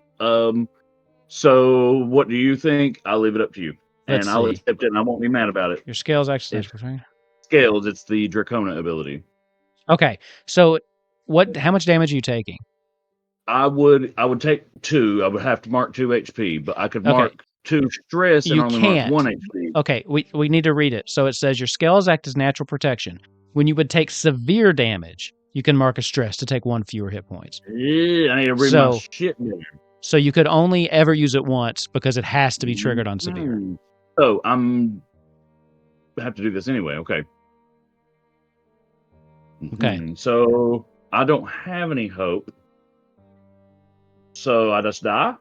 So what do you think? I'll leave it up to you. Let's And I'll see. accept it and I won't be mad about it. Your scales actually. Scales, it's the Dracona ability. Okay, so how much damage are you taking? I would take 2. I would have to mark 2 HP, but I could mark 2 stress and You only can't. mark 1 HP. Okay, we need to read it. So it says your scales act as natural protection. When you would take severe damage, you can mark a stress to take 1 fewer hit points. Yeah, I need to read my shit down. So you could only ever use it once because it has to be triggered on severe. So I have to do this anyway. Okay. Okay. So I don't have any hope. So I just die?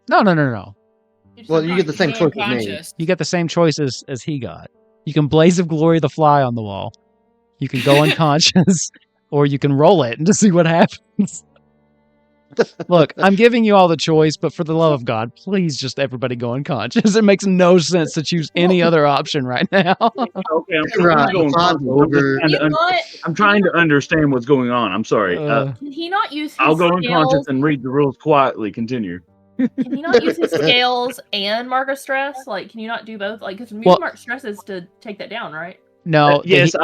No. well, you get the same choice as me. Unconscious. You get the same choices as he got. You can Blaze of Glory the fly on the wall. You can go unconscious, or you can roll it and to see what happens. Look, I'm giving you all the choice, but for the love of God, please just everybody go unconscious. It makes no sense to choose any other option right now. Okay, Right, I'm trying to understand what's going on. I'm sorry. Can he not use his I'll go scales? unconscious and read the rules quietly. Continue. Can he not use his scales and mark a stress? Like, can you not do both? Like, because mark stress is to take that down, right? No. Yes,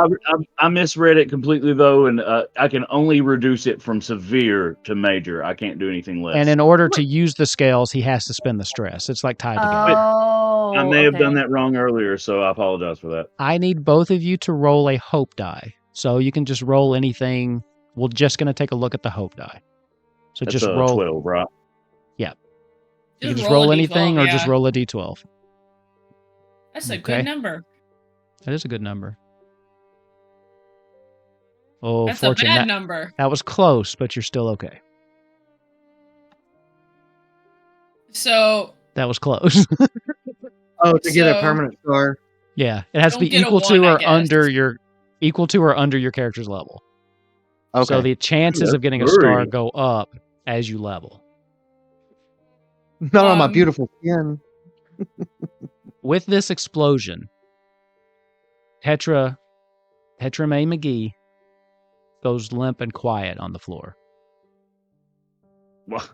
I misread it completely though, and I can only reduce it from severe to major. I can't do anything less. And in order to use the scales, he has to spend the stress. It's like tied together. Oh, I may have done that wrong earlier, so I apologize for that. I need both of you to roll a hope die. So you can just roll anything. We're just going to take a look at the hope die. So That's just roll 12, right? Yeah. You can just roll anything or just roll a d12. That's a good number. That is a good number. Oh, That's Fortune, a bad number. That was close, but you're still okay. So that was close. To get a permanent scar. Yeah, it has to be equal to or under your character's level. Okay. So the chances of getting a scar go up as you level. Not on my beautiful skin. With this explosion, Tetra May McGee goes limp and quiet on the floor. What?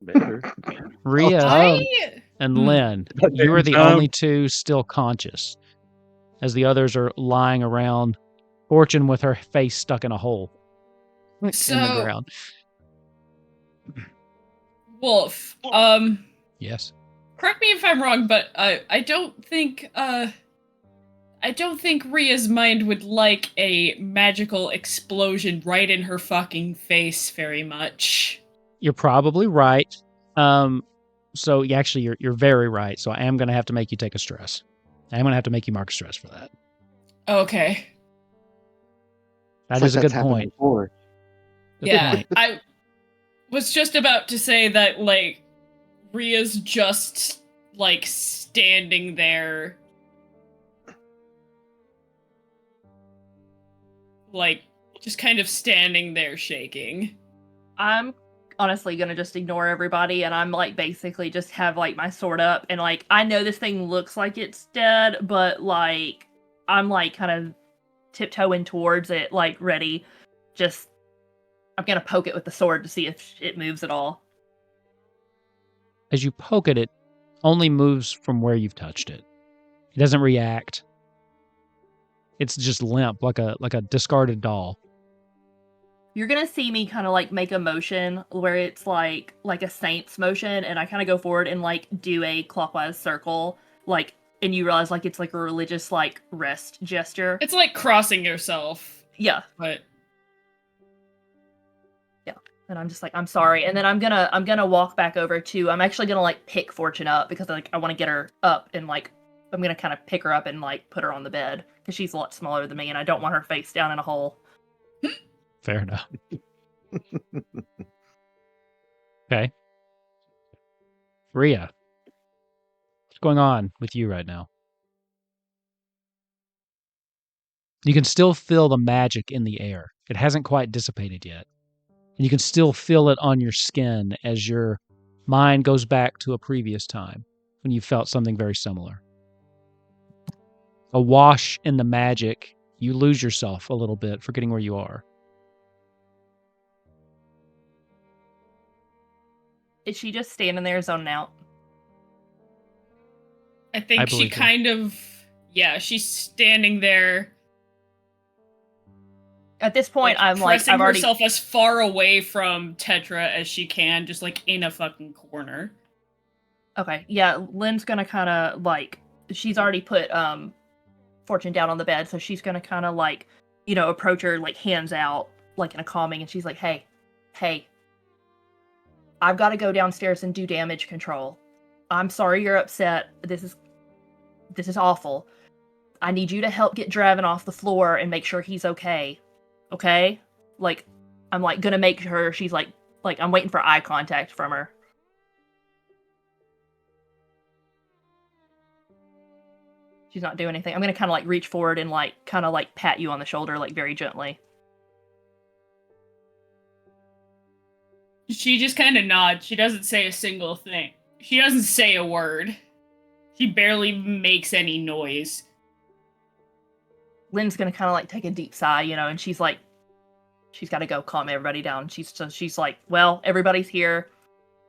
Better. Rhea and Lynn, you are the only two still conscious, as the others are lying around. Fortune with her face stuck in a hole in the ground. Wolf, yes. Correct me if I'm wrong, but I don't think Rhea's mind would like a magical explosion right in her fucking face very much. You're probably right. So actually, you're very right. So I am going to have to make you take a stress. I am going to have to make you mark a stress for that. Okay. That is a good point. Yeah, was just about to say that, like, Rhea's just, like, standing there. Like, just kind of standing there shaking. I'm honestly gonna just ignore everybody, and I'm, like, basically just have, like, my sword up, and, like, I know this thing looks like it's dead, but, like, I'm, like, kind of tiptoeing towards it, like, ready. Just, I'm gonna poke it with the sword to see if it moves at all. As you poke at it, only moves from where you've touched it. It doesn't react. It's just limp, like a discarded doll. You're gonna see me kind of, like, make a motion where it's, like a saint's motion, and I kind of go forward and, like, do a clockwise circle, like, and you realize, like, it's, like, a religious, like, rest gesture. It's like crossing yourself. Yeah. But And I'm just like, I'm sorry. And then I'm gonna walk back over to, I'm actually gonna, like, pick Fortune up because, like, I want to get her up, and, like, I'm gonna kind of pick her up and, like, put her on the bed because she's a lot smaller than me, and I don't want her face down in a hole. Fair enough. Okay. Rhea, what's going on with you right now? You can still feel the magic in the air. It hasn't quite dissipated yet. And you can still feel it on your skin as your mind goes back to a previous time when you felt something very similar. Awash in the magic, you lose yourself a little bit, forgetting where you are. Is she just standing there zoning out? I think she believe you. kind of, yeah, she's standing there. At this point, I'm like, pressing I've already. herself as far away from Tetra as she can, just like in a fucking corner. Okay, yeah, Lynn's gonna kind of, like, she's already put Fortune down on the bed, so she's gonna kind of, like, you know, approach her, like, hands out, like, in a calming, and she's like, hey, I've got to go downstairs and do damage control. I'm sorry you're upset. This is awful. I need you to help get Dravin off the floor and make sure he's okay. Okay? Like, I'm, like, gonna make sure she's, like, I'm waiting for eye contact from her. She's not doing anything. I'm gonna kind of, like, reach forward and, like, kind of, like, pat you on the shoulder, like, very gently. She just kind of nods. She doesn't say a single thing. She doesn't say a word. She barely makes any noise. Lynn's gonna kind of, like, take a deep sigh, you know, and she's like, she's got to go calm everybody down. She's like, well, everybody's here.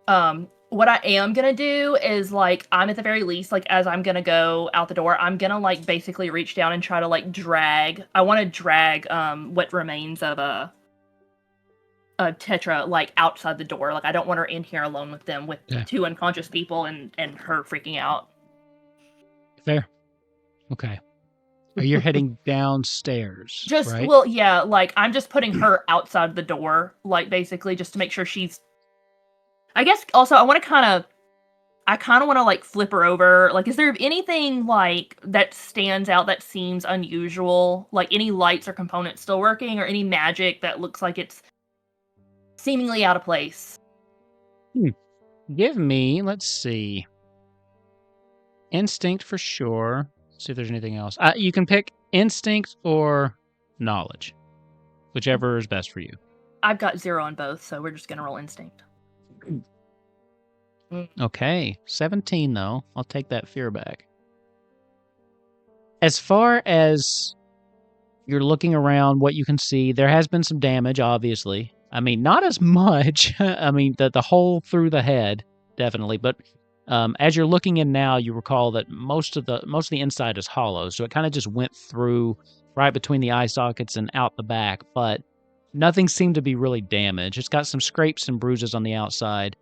What I am gonna do is, like, I'm at the very least, like, as I'm gonna go out the door, I'm gonna, like, basically reach down and try to, like, drag. I want to drag what remains of Tetra, like, outside the door. Like, I don't want her in here alone with them, with two unconscious people and her freaking out. Fair. Okay. Are you heading downstairs? Just, right? well, yeah, like, I'm just putting her outside the door, like, basically, just to make sure she's... I guess, also, I kind of want to, like, flip her over. Like, is there anything, like, that stands out that seems unusual? Like, any lights or components still working, or any magic that looks like it's seemingly out of place? Give me, let's see, instinct for sure. See if there's anything else. You can pick instinct or knowledge, whichever is best for you. I've got 0 on both, so we're just gonna roll instinct. Okay, 17 though. I'll take that fear back. As far as you're looking around, what you can see, there has been some damage, obviously. I mean, not as much. I mean, the hole through the head, definitely, but as you're looking in now, you recall that most of the inside is hollow, so it kind of just went through right between the eye sockets and out the back, but nothing seemed to be really damaged. It's got some scrapes and bruises on the outside.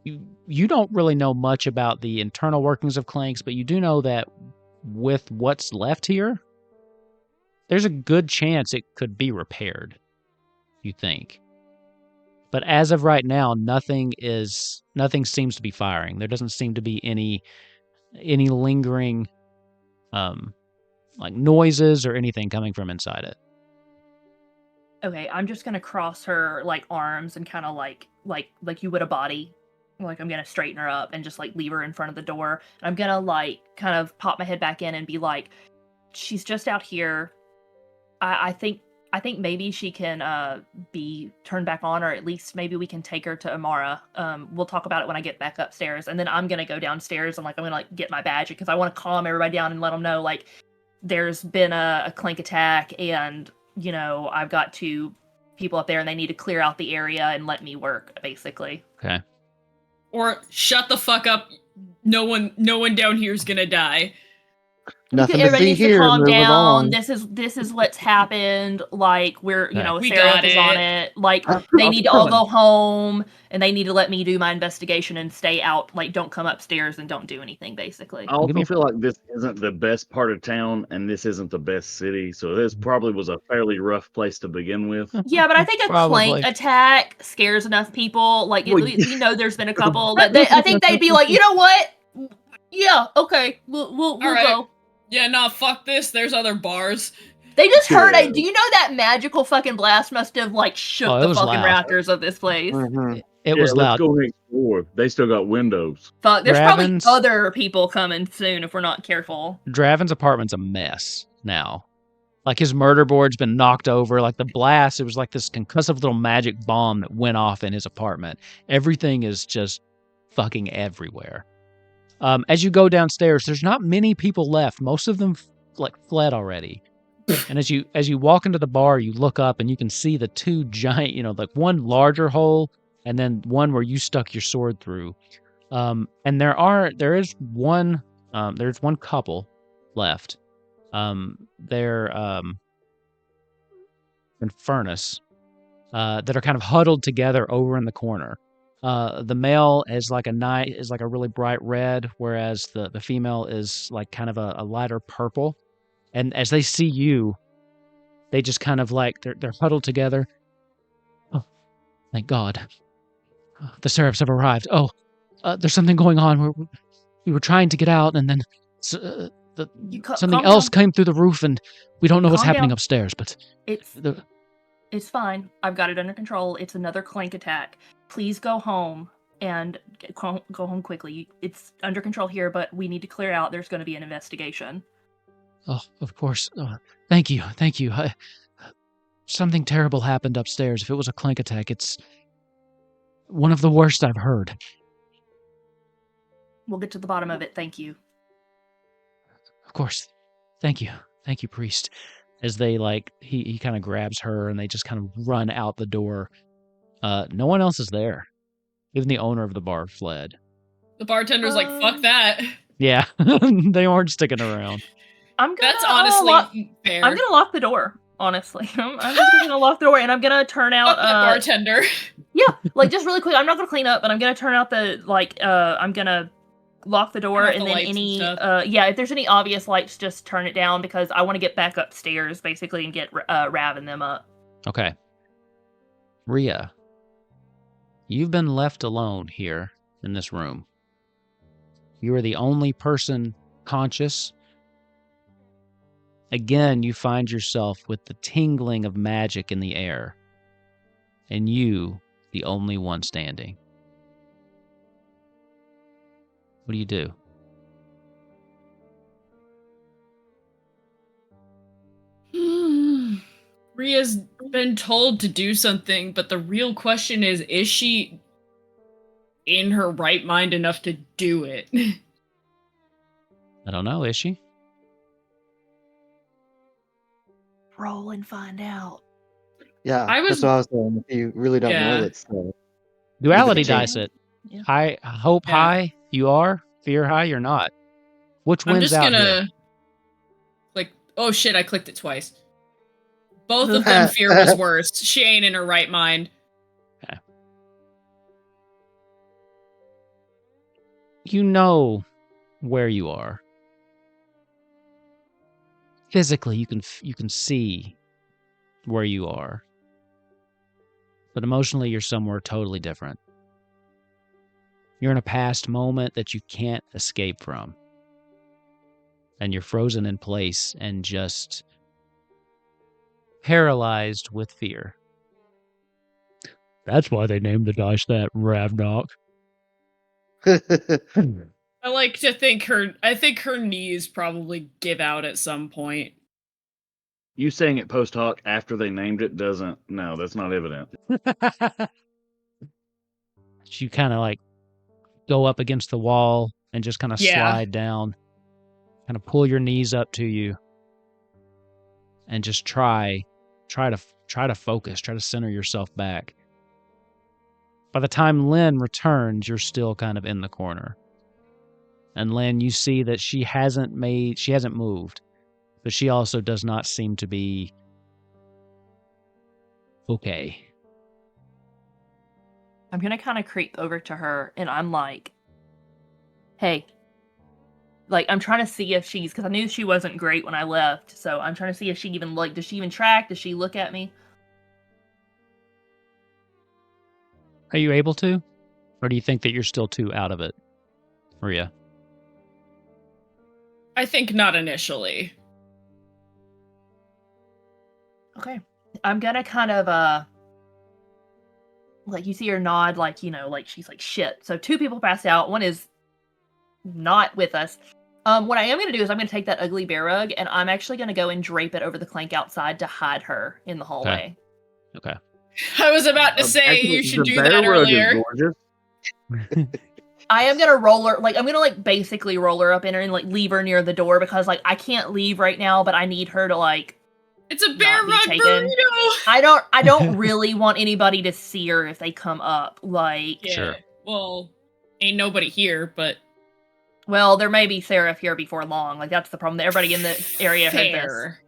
You don't really know much about the internal workings of Clanks, but you do know that with what's left here, there's a good chance it could be repaired, you think. But as of right now, nothing seems to be firing. There doesn't seem to be any lingering like noises or anything coming from inside it. Okay, I'm just gonna cross her like arms and kind of like you would a body. Like I'm gonna straighten her up and just like leave her in front of the door. And I'm gonna like kind of pop my head back in and be like, she's just out here. I think maybe she can be turned back on, or at least maybe we can take her to Amara. We'll talk about it when I get back upstairs, and then I'm gonna go downstairs and like I'm gonna like get my badge because I want to calm everybody down and let them know like there's been a clank attack, and you know I've got 2 people up there and they need to clear out the area and let me work basically. Okay. Or shut the fuck up. No one down here is gonna die. Nothing to Everybody see needs to here. calm Move down. along. This is what's happened. Like we're We Sarah got is on it. it. Like they need to all go home and they need to let me do my investigation and stay out. Like don't come upstairs and don't do anything. Basically. I also feel like this isn't the best part of town, and this isn't the best city, so this probably was a fairly rough place to begin with. Yeah, but I think a clank attack scares enough people. Like Well, we know there's been a couple that I think they'd be like, you know what? Yeah, okay, we'll right. go. Yeah, nah, fuck this. There's other bars. They just heard Yeah. do you know that magical fucking blast must have like shook it the was fucking loud. rafters of this place? Mhm. It was let's loud. go next door. They still got windows. Fuck, there's Dravin's- probably other people coming soon if we're not careful. Dravin's apartment's a mess now. Like his murder board's been knocked over. Like the blast, it was like this concussive little magic bomb that went off in his apartment. Everything is just fucking everywhere. As you go downstairs, there's not many people left. Most of them like fled already. And as you walk into the bar, you look up and you can see the 2 giant, like one larger hole and then one where you stuck your sword through. And there's one couple left. They're in Furnace that are kind of huddled together over in the corner. The male is like a really bright red, whereas the female is like kind of a lighter purple. And as they see you, they just kind of like they're huddled together. Oh, thank God, the Seraphs have arrived. Oh, there's something going on. We were trying to get out, and then something else came through the roof, and we don't know what's happening upstairs. But it's fine. I've got it under control. It's another clank attack. Please go home and go home quickly. It's under control here, but we need to clear out. There's going to be an investigation. Oh, of course. Thank you. Something terrible happened upstairs. If it was a clank attack, it's one of the worst I've heard. We'll get to the bottom of it. Thank you. Of course. Thank you, priest. As they he kind of grabs her and they just kind of run out the door. No one else is there. Even the owner of the bar fled. The bartender's like, fuck that. Yeah, they weren't sticking around. That's honestly fair. I'm gonna lock the door. Honestly, I'm just gonna lock the door and I'm gonna turn out fuck the bartender. Yeah, like just really quick. I'm not gonna clean up, but I'm gonna turn out the I'm gonna lock the door and then any if there's any obvious lights, just turn it down because I want to get back upstairs basically and get Rav and them up. Okay. Rhea, you've been left alone here in this room. You are the only person conscious. Again, you find yourself with the tingling of magic in the air, and you, the only one standing. What do you do? Rhea's been told to do something, but the real question is she in her right mind enough to do it? I don't know, is she? Roll and find out. Yeah, that's what I was saying. If you really don't know, let's Duality dice it. Yeah. High, hope high, you are. Fear high, you're not. Which wins out here? I'm just gonna click. Oh shit! I clicked it twice. Both of them fear was worse. She ain't in her right mind. Okay. You know where you are. Physically, you can see where you are. But emotionally, you're somewhere totally different. You're in a past moment that you can't escape from. And you're frozen in place and just paralyzed with fear. That's why they named the dice that, Ravnok. I like to think her knees probably give out at some point. You saying it post hoc after they named it doesn't. No, that's not evident. You kind of like go up against the wall and just kind of Yeah. slide down, kind of pull your knees up to you, and just try to focus, try to center yourself back. By the time Lynn returns, you're still kind of in the corner. And Lynn, you see that she hasn't moved, but she also does not seem to be okay. I'm gonna kind of creep over to her, and I'm like, hey. Like, I'm trying to see if she's, because I knew she wasn't great when I left, so I'm trying to see if she even, like, does she even track? Does she look at me? Are you able to? Or do you think that you're still too out of it, Rhea? I think not initially. Okay. I'm gonna kind of, like, you see her nod, like, like, she's like, shit. So 2 people passed out. One is not with us. What I am going to do is I'm going to take that ugly bear rug, and I'm actually going to go and drape it over the clank outside to hide her in the hallway. Okay. I was about to say Actually, you should the do bear that rug is earlier. gorgeous. I am going to roll her, like, I'm going to, like, basically roll her up in her and, like, leave her near the door, because, like, I can't leave right now, but I need her to, like, It's a bear not be rug taken. burrito. I don't really want anybody to see her if they come up, like... Yeah. Sure. Well, ain't nobody here, but... Well, there may be Seraph here before long. Like, that's the problem. Everybody in the area heard this. Fair.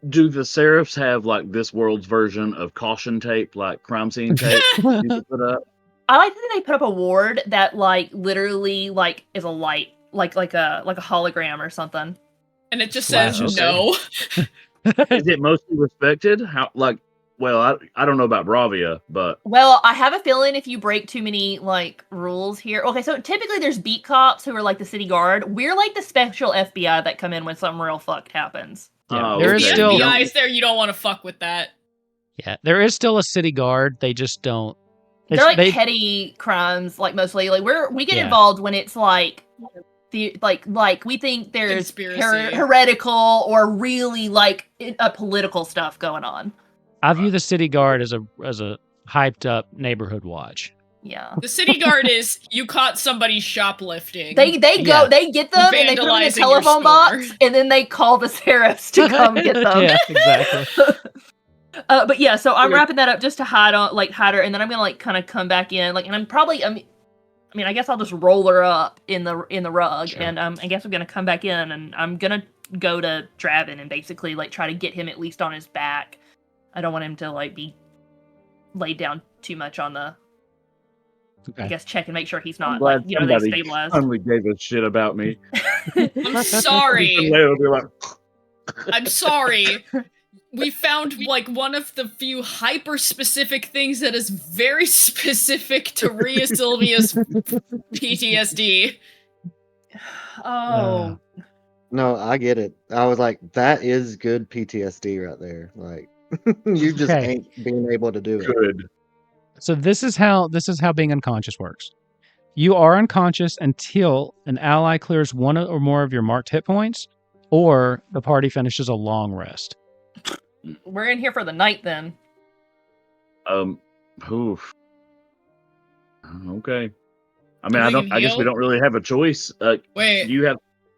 Do the Seraphs have like this world's version of caution tape, like crime scene tape you can put up? I like that they put up a ward that, like, literally, like, is a light. Like a hologram or something. And it just Flashes. says no. Is it mostly respected? How well, I don't know about Bravia, but Well, I have a feeling if you break too many, like, rules here... Okay, so typically there's beat cops who are, like, the city guard. We're, like, the special FBI that come in when something real fucked happens. Yeah, Oh, there If is the still FBI's there, you don't want to fuck with that. Yeah, there is still a city guard. They just don't. They're, like, petty crimes, like, mostly. Like, we get Yeah. involved when it's, like... like we think there's Conspiracy. heretical or really, like, a political stuff going on. I view the city guard as a hyped up neighborhood watch. Yeah. The city guard is, you caught somebody shoplifting. They get them and they put them in a Vandalizing your telephone box, store. and then they call the Seraphs to come get them. Yeah, exactly. But yeah, so I'm wrapping that up just to hide her, and then I'm gonna, like, kind of come back in, like, and I guess I'll just roll her up in the rug, Sure. and I guess I'm gonna come back in, and I'm gonna go to Dravin and basically, like, try to get him at least on his back. I don't want him to, like, be laid down too much on the. Okay. I guess check and make sure he's I'm not, glad like, they somebody stabilized. finally gave a shit about me. I'm sorry. It'll be like, I'm sorry. We found, like, one of the few hyper-specific things that is very specific to Rhea Sylvia's PTSD. Oh. No, I get it. I was like, that is good PTSD right there. Like, you just Okay. ain't being able to do it. good. So this is how being unconscious works. You are unconscious until an ally clears one or more of your marked hit points, or the party finishes a long rest. We're in here for the night then. Oof. Okay. I mean, We can I guess we heal? don't really have a choice. Wait,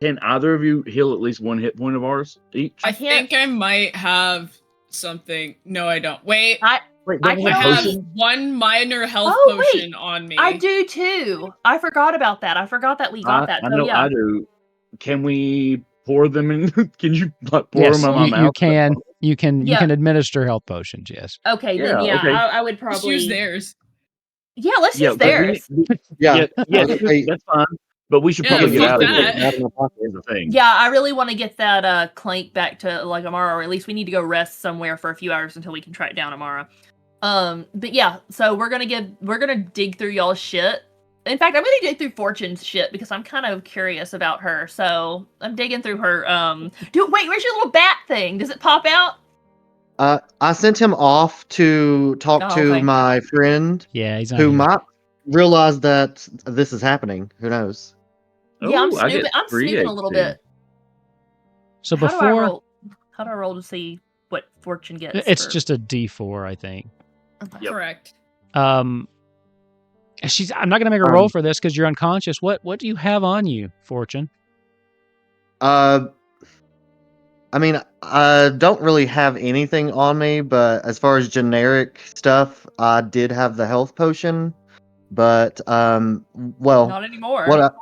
Can either of you heal at least one hit point of ours each? I can't- think I might have something. No, I don't. Wait, Wait, I don't I we can't- have have potions? one minor health Oh, wait. potion on me. I do too. I forgot about that. I forgot that we got that. I So know yeah. I do. Can we pour them in? Can you like pour Yes, them in my mouth? you can Yeah. administer health potions. Yes. Okay, then Yeah, yeah, okay. I would Just probably use theirs. Yeah, let's use 'cause theirs. Yeah. Hey, that's fine. But we should Yeah, probably get fuck out of that. here. Out of my pocket is the thing. Yeah, I really want to get that clank back to, like, Amara, or at least we need to go rest somewhere for a few hours until we can track down Amara. But yeah, so we're gonna dig through y'all's shit. In fact, I'm gonna dig through Fortune's shit because I'm kind of curious about her. So I'm digging through her. Wait, where's your little bat thing? Does it pop out? I sent him off to talk Oh, to okay. my friend Yeah, he's not who here. might realize that this is happening. Who knows? Yeah, I'm Ooh, I get snooping. I'm 3 snooping a little HP. bit. So How do I before, roll? How do I roll to see what fortune gets? it's for- just a D4, I think. Okay. Yep. Correct. I'm not gonna make a roll Um, for this because you're unconscious. What do you have on you, Fortune? I mean, I don't really have anything on me, but as far as generic stuff, I did have the health potion. But well, Not anymore. what?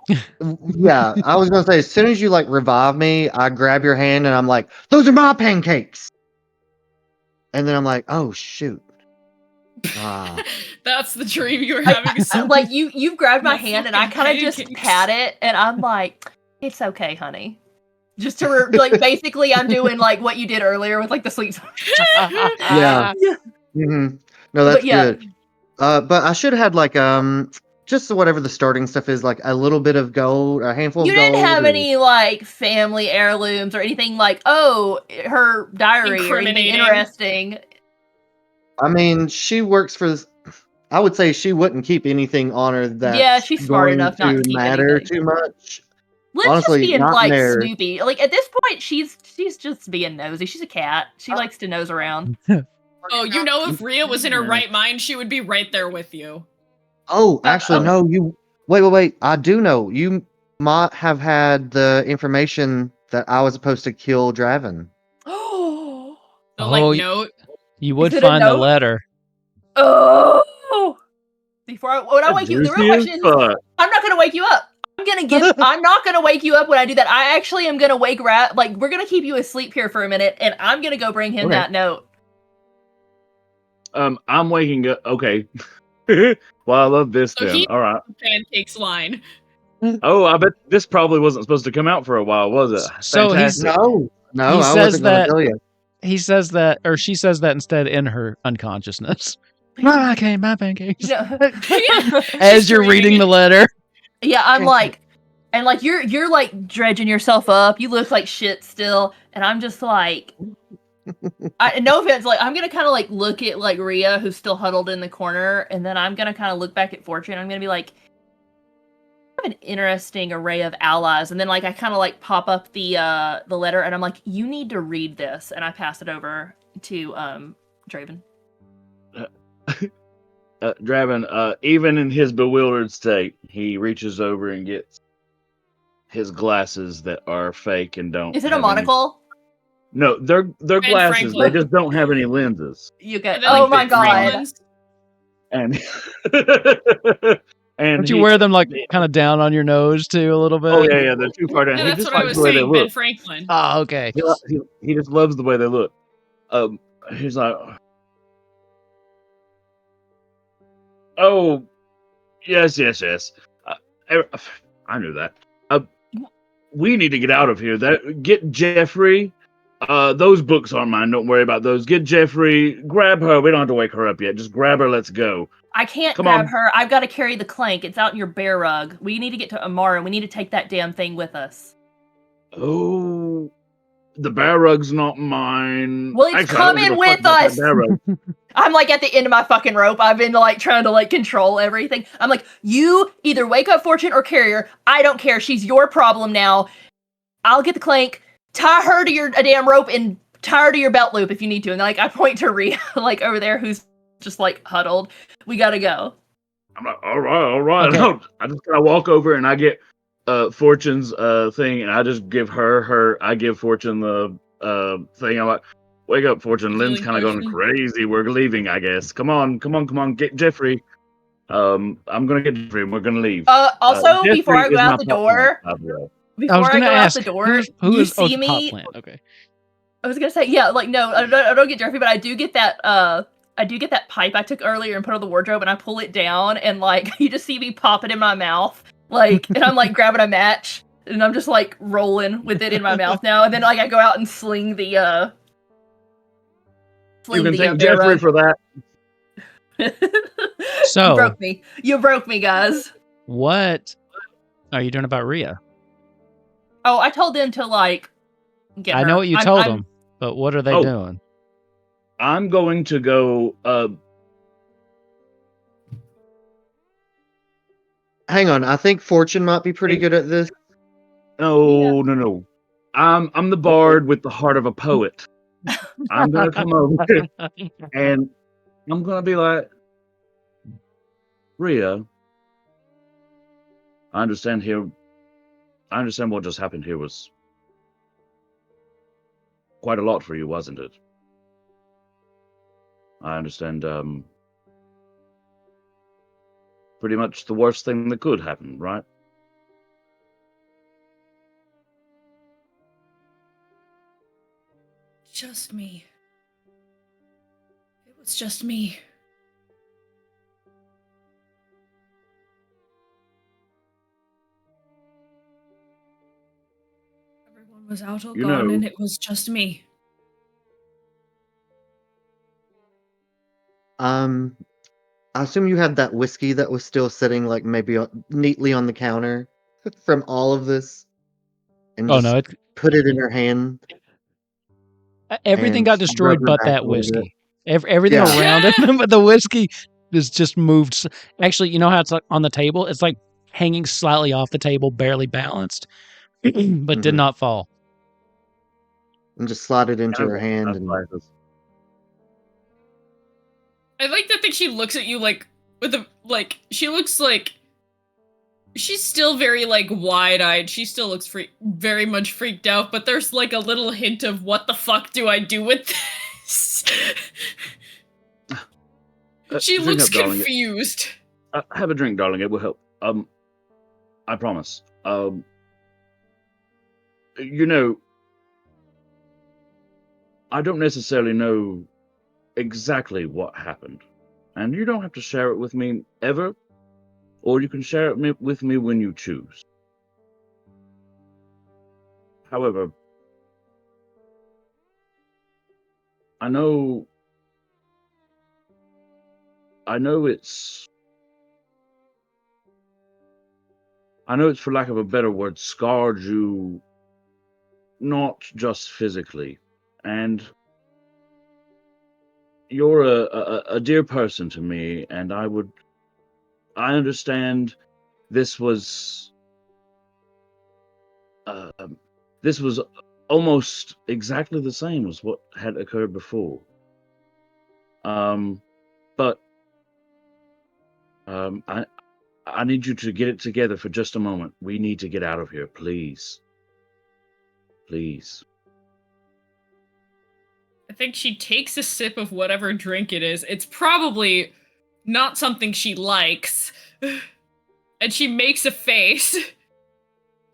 Yeah, I was gonna say, as soon as you like revive me, I grab your hand and I'm like, "Those are my pancakes." And then I'm like, "Oh shoot!" Ah, That's the dream you were having. So Like you've grabbed my My hand and I fucking kind of just pancakes. pat it and I'm like, "It's okay, honey." Just to like basically, I'm doing like what you did earlier with like the sweet. Yeah. No, that's But yeah. good. But I should have had like just whatever the starting stuff is, like a little bit of gold, a handful You of gold. didn't have or- any like family heirlooms or anything like, oh, her diary or anything Incriminating. interesting. I mean, she works for. I would say she wouldn't keep anything on her that Yeah, she's smart enough not to keep matter anything. too much. Lynn's Honestly, just being not like there. Snoopy. Like at this point, she's just being nosy. She's a cat. She likes to nose around. Oh, you know, if Rhea was in her right mind, she would be right there with you. Oh, actually, oh. no. You wait. I do know. You might have had the information that I was supposed to kill Dravin. Oh, The Oh, like note. You would it a find the note? letter. oh! When I wake you, the real Juicy as question is, fuck. I'm not gonna wake you up. I'm not gonna wake you up when I do that. I actually am gonna wake Rat. Like we're gonna keep you asleep here for a minute, and I'm gonna go bring him Okay. that note. I'm waking up. Okay. Well, I love this So then. he- All right. Pancakes line. Oh, I bet this probably wasn't supposed to come out for a while, was it? So he's- Fantastic. No, He I says wasn't going that- to tell you. He says that, or she says that instead in her unconsciousness. Okay, my pancakes. No. As She's you're reading reading the it. letter. Yeah, I'm like, and like you're like dredging yourself up. You look like shit still, and I'm just like, no offense, like I'm gonna kind of like look at like Rhea who's still huddled in the corner, and then I'm gonna kind of look back at Fortune. I'm gonna be like, I have an interesting array of allies, and then like I kind of like pop up the letter, and I'm like, you need to read this, and I pass it over to Dravin. Dravin, even in his bewildered state, he reaches over and gets his glasses that are fake and don't. Is it a have any- monocle? No, they're glasses. Franklin. They just don't have any lenses. You get. Are they Oh like my the god. Franklin's? And and Don't you he- wear them like kind of down on your nose too a little bit? Oh yeah, they're too far down. Yeah, He that's just what I likes was the way they saying. Ben look. Franklin. Oh, okay. He just loves the way they look. He's like, oh, yes. I knew that. We need to get out of here. Get Jeffrey. Those books aren't mine. Don't worry about those. Get Jeffrey. Grab her. We don't have to wake her up yet. Just grab her. Let's go. I can't Come grab on. her. I've got to carry the clank. It's out in your bear rug. We need to get to Amara. We need to take that damn thing with us. Oh, the bear rug's not mine. Well, it's Actually, I don't coming give a fuck with about that us. bear rug. I'm like at the end of my fucking rope. I've been like trying to like control everything. I'm like, you either wake up Fortune or carry her. I don't care. She's your problem now. I'll get the clank. Tie her to a damn rope and tie her to your belt loop if you need to. And like I point to Rhea like over there who's just like huddled. We gotta go. I'm like, all right. Okay. I just kind of walk over and I get Fortune's thing, and I just give I give Fortune the thing. I'm like, wake up, Fortune. Lynn's kind of going crazy. We're leaving, I guess. Come on, get Jeffrey. I'm gonna get Jeffrey and we're gonna leave. Also, before I Jeffrey go is out my the top door, man, by the way. I was before I going to go ask, out the door, who you is see the pot me. plant? Okay. I was gonna say, yeah, like no, I don't get Jeffrey, but I do get that. I do get that pipe I took earlier and put on the wardrobe, and I pull it down, and like you just see me pop it in my mouth, like, and I'm like grabbing a match, and I'm just like rolling with it in my mouth now, and then like I go out and sling the. You can thank bear Jeffrey rug. for that. So, You broke me, guys. what are you doing about Rhea? Oh, I told them to like get I her. know what you I'm- told I'm- them, but what are they Oh. doing? I'm going to go. Hang on, I think Fortune might be pretty good at this. No. I'm the bard with the heart of a poet. I'm gonna come over and I'm gonna be like, Rhea, I understand what just happened here was quite a lot for you, wasn't it? I understand pretty much the worst thing that could happen, right? Just me. It was just me. Everyone was out or gone, and it was just me. I assume you had that whiskey that was still sitting, like, maybe neatly on the counter from all of this, and Oh, no, put it in her hand. everything and got rub destroyed her but back that a little bit. whiskey. Everything Yeah. around it, but the whiskey is just moved. Actually, you know how it's like on the table? It's like hanging slightly off the table, barely balanced, but did not fall. And just slide it into her hand. I like to think she looks at you like with a she looks like she's still very like wide-eyed. She still looks very much freaked out, but there's like a little hint of what the fuck do I do with this? She looks confused. Have a drink, darling. It will help. I promise. You know, I don't necessarily know exactly what happened, and you don't have to share it with me ever, or you can share it with me when you choose. However, I know it's for lack of a better word, scarred you, not just physically, and you're a dear person to me, and I understand this was almost exactly the same as what had occurred before. But I need you to get it together for just a moment. We need to get out of here, please. Please. I think she takes a sip of whatever drink it is. It's probably not something she likes. And she makes a face.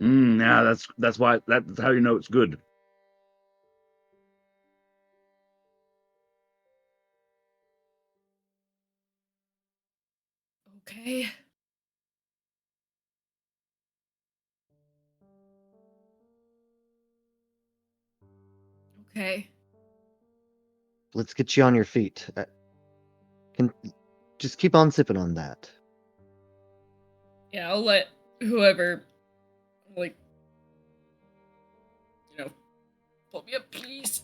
Yeah, that's how you know it's good. Okay. Okay. Let's get you on your feet. Just keep on sipping on that. Yeah, I'll let whoever, pull me up, please.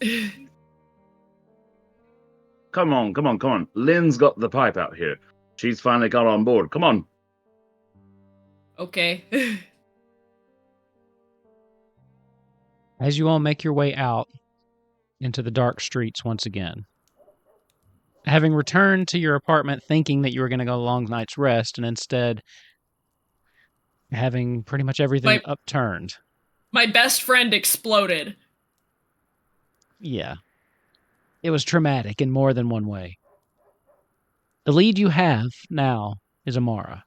Come on. Lynn's got the pipe out here. She's finally got on board. Come on. Okay. As you all make your way out into the dark streets once again, having returned to your apartment thinking that you were going to go a long night's rest, and instead having pretty much everything upturned. My best friend exploded. Yeah. It was traumatic in more than one way. The lead you have now is Amara.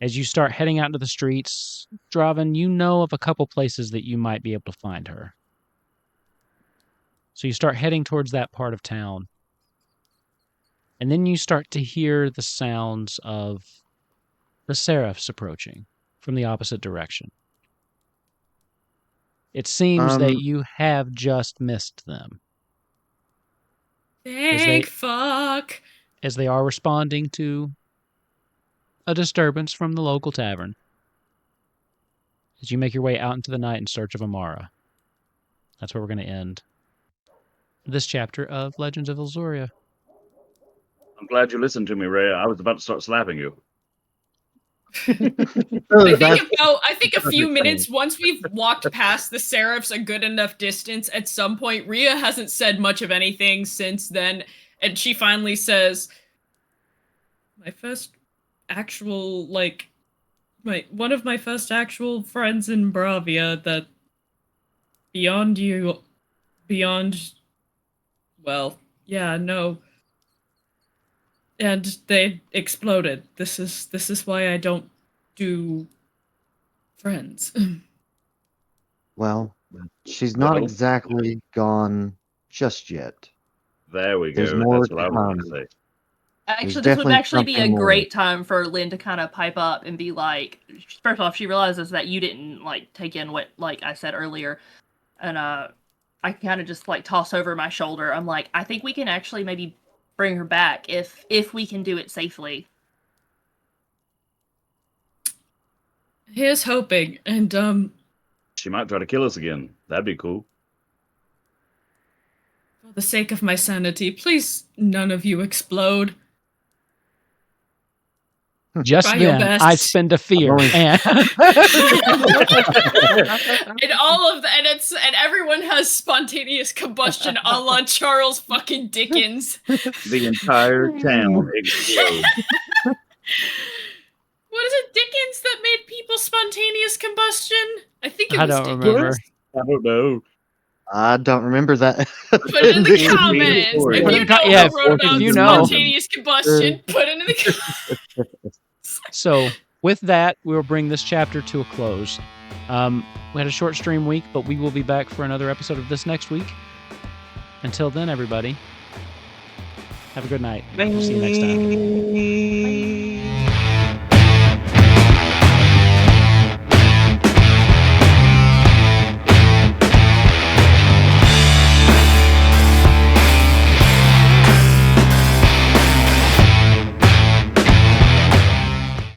As you start heading out into the streets, Dravin, you know of a couple places that you might be able to find her. So you start heading towards that part of town. And then you start to hear the sounds of the Seraphs approaching from the opposite direction. It seems that you have just missed them. Thank fuck. As they are responding to a disturbance from the local tavern. As you make your way out into the night in search of Amara. That's where we're going to end this chapter of Legends of Elzorya. I'm glad you listened to me, Rhea. I was about to start slapping you. I think a few minutes, once we've walked past the Seraphs a good enough distance, at some point, Rhea hasn't said much of anything since then, and she finally says, my first actual, one of my first actual friends in Bravia that and they exploded. This is why I don't do friends. Well, she's not exactly gone just yet. There we There's go. more That's what I was going to to say. Actually, There's this would actually definitely be a something great time for Lynn to kind of pipe up and be like, first off, she realizes that you didn't take in what I said earlier, and I kind of just toss over my shoulder. I'm like, I think we can actually maybe bring her back if we can do it safely. Here's hoping, and She might try to kill us again. That'd be cool. for the sake of my sanity, please none of you explode. Just Try your then, best. I spend a fear. Only- And And all of that, and everyone has spontaneous combustion a la Charles fucking Dickens. The entire town explodes. What is it, Dickens, that made people spontaneous combustion? I think it I was don't Dickens. remember. I don't know. I don't remember that. Put it in the Indeed. comments. Put If it you in know yeah, who wrote if about you know. spontaneous combustion, put it in the comments. so, with that, we will bring this chapter to a close. We had a short stream week, but we will be back for another episode of this next week. Until then, everybody, have a good night. We'll see you next time. Bye.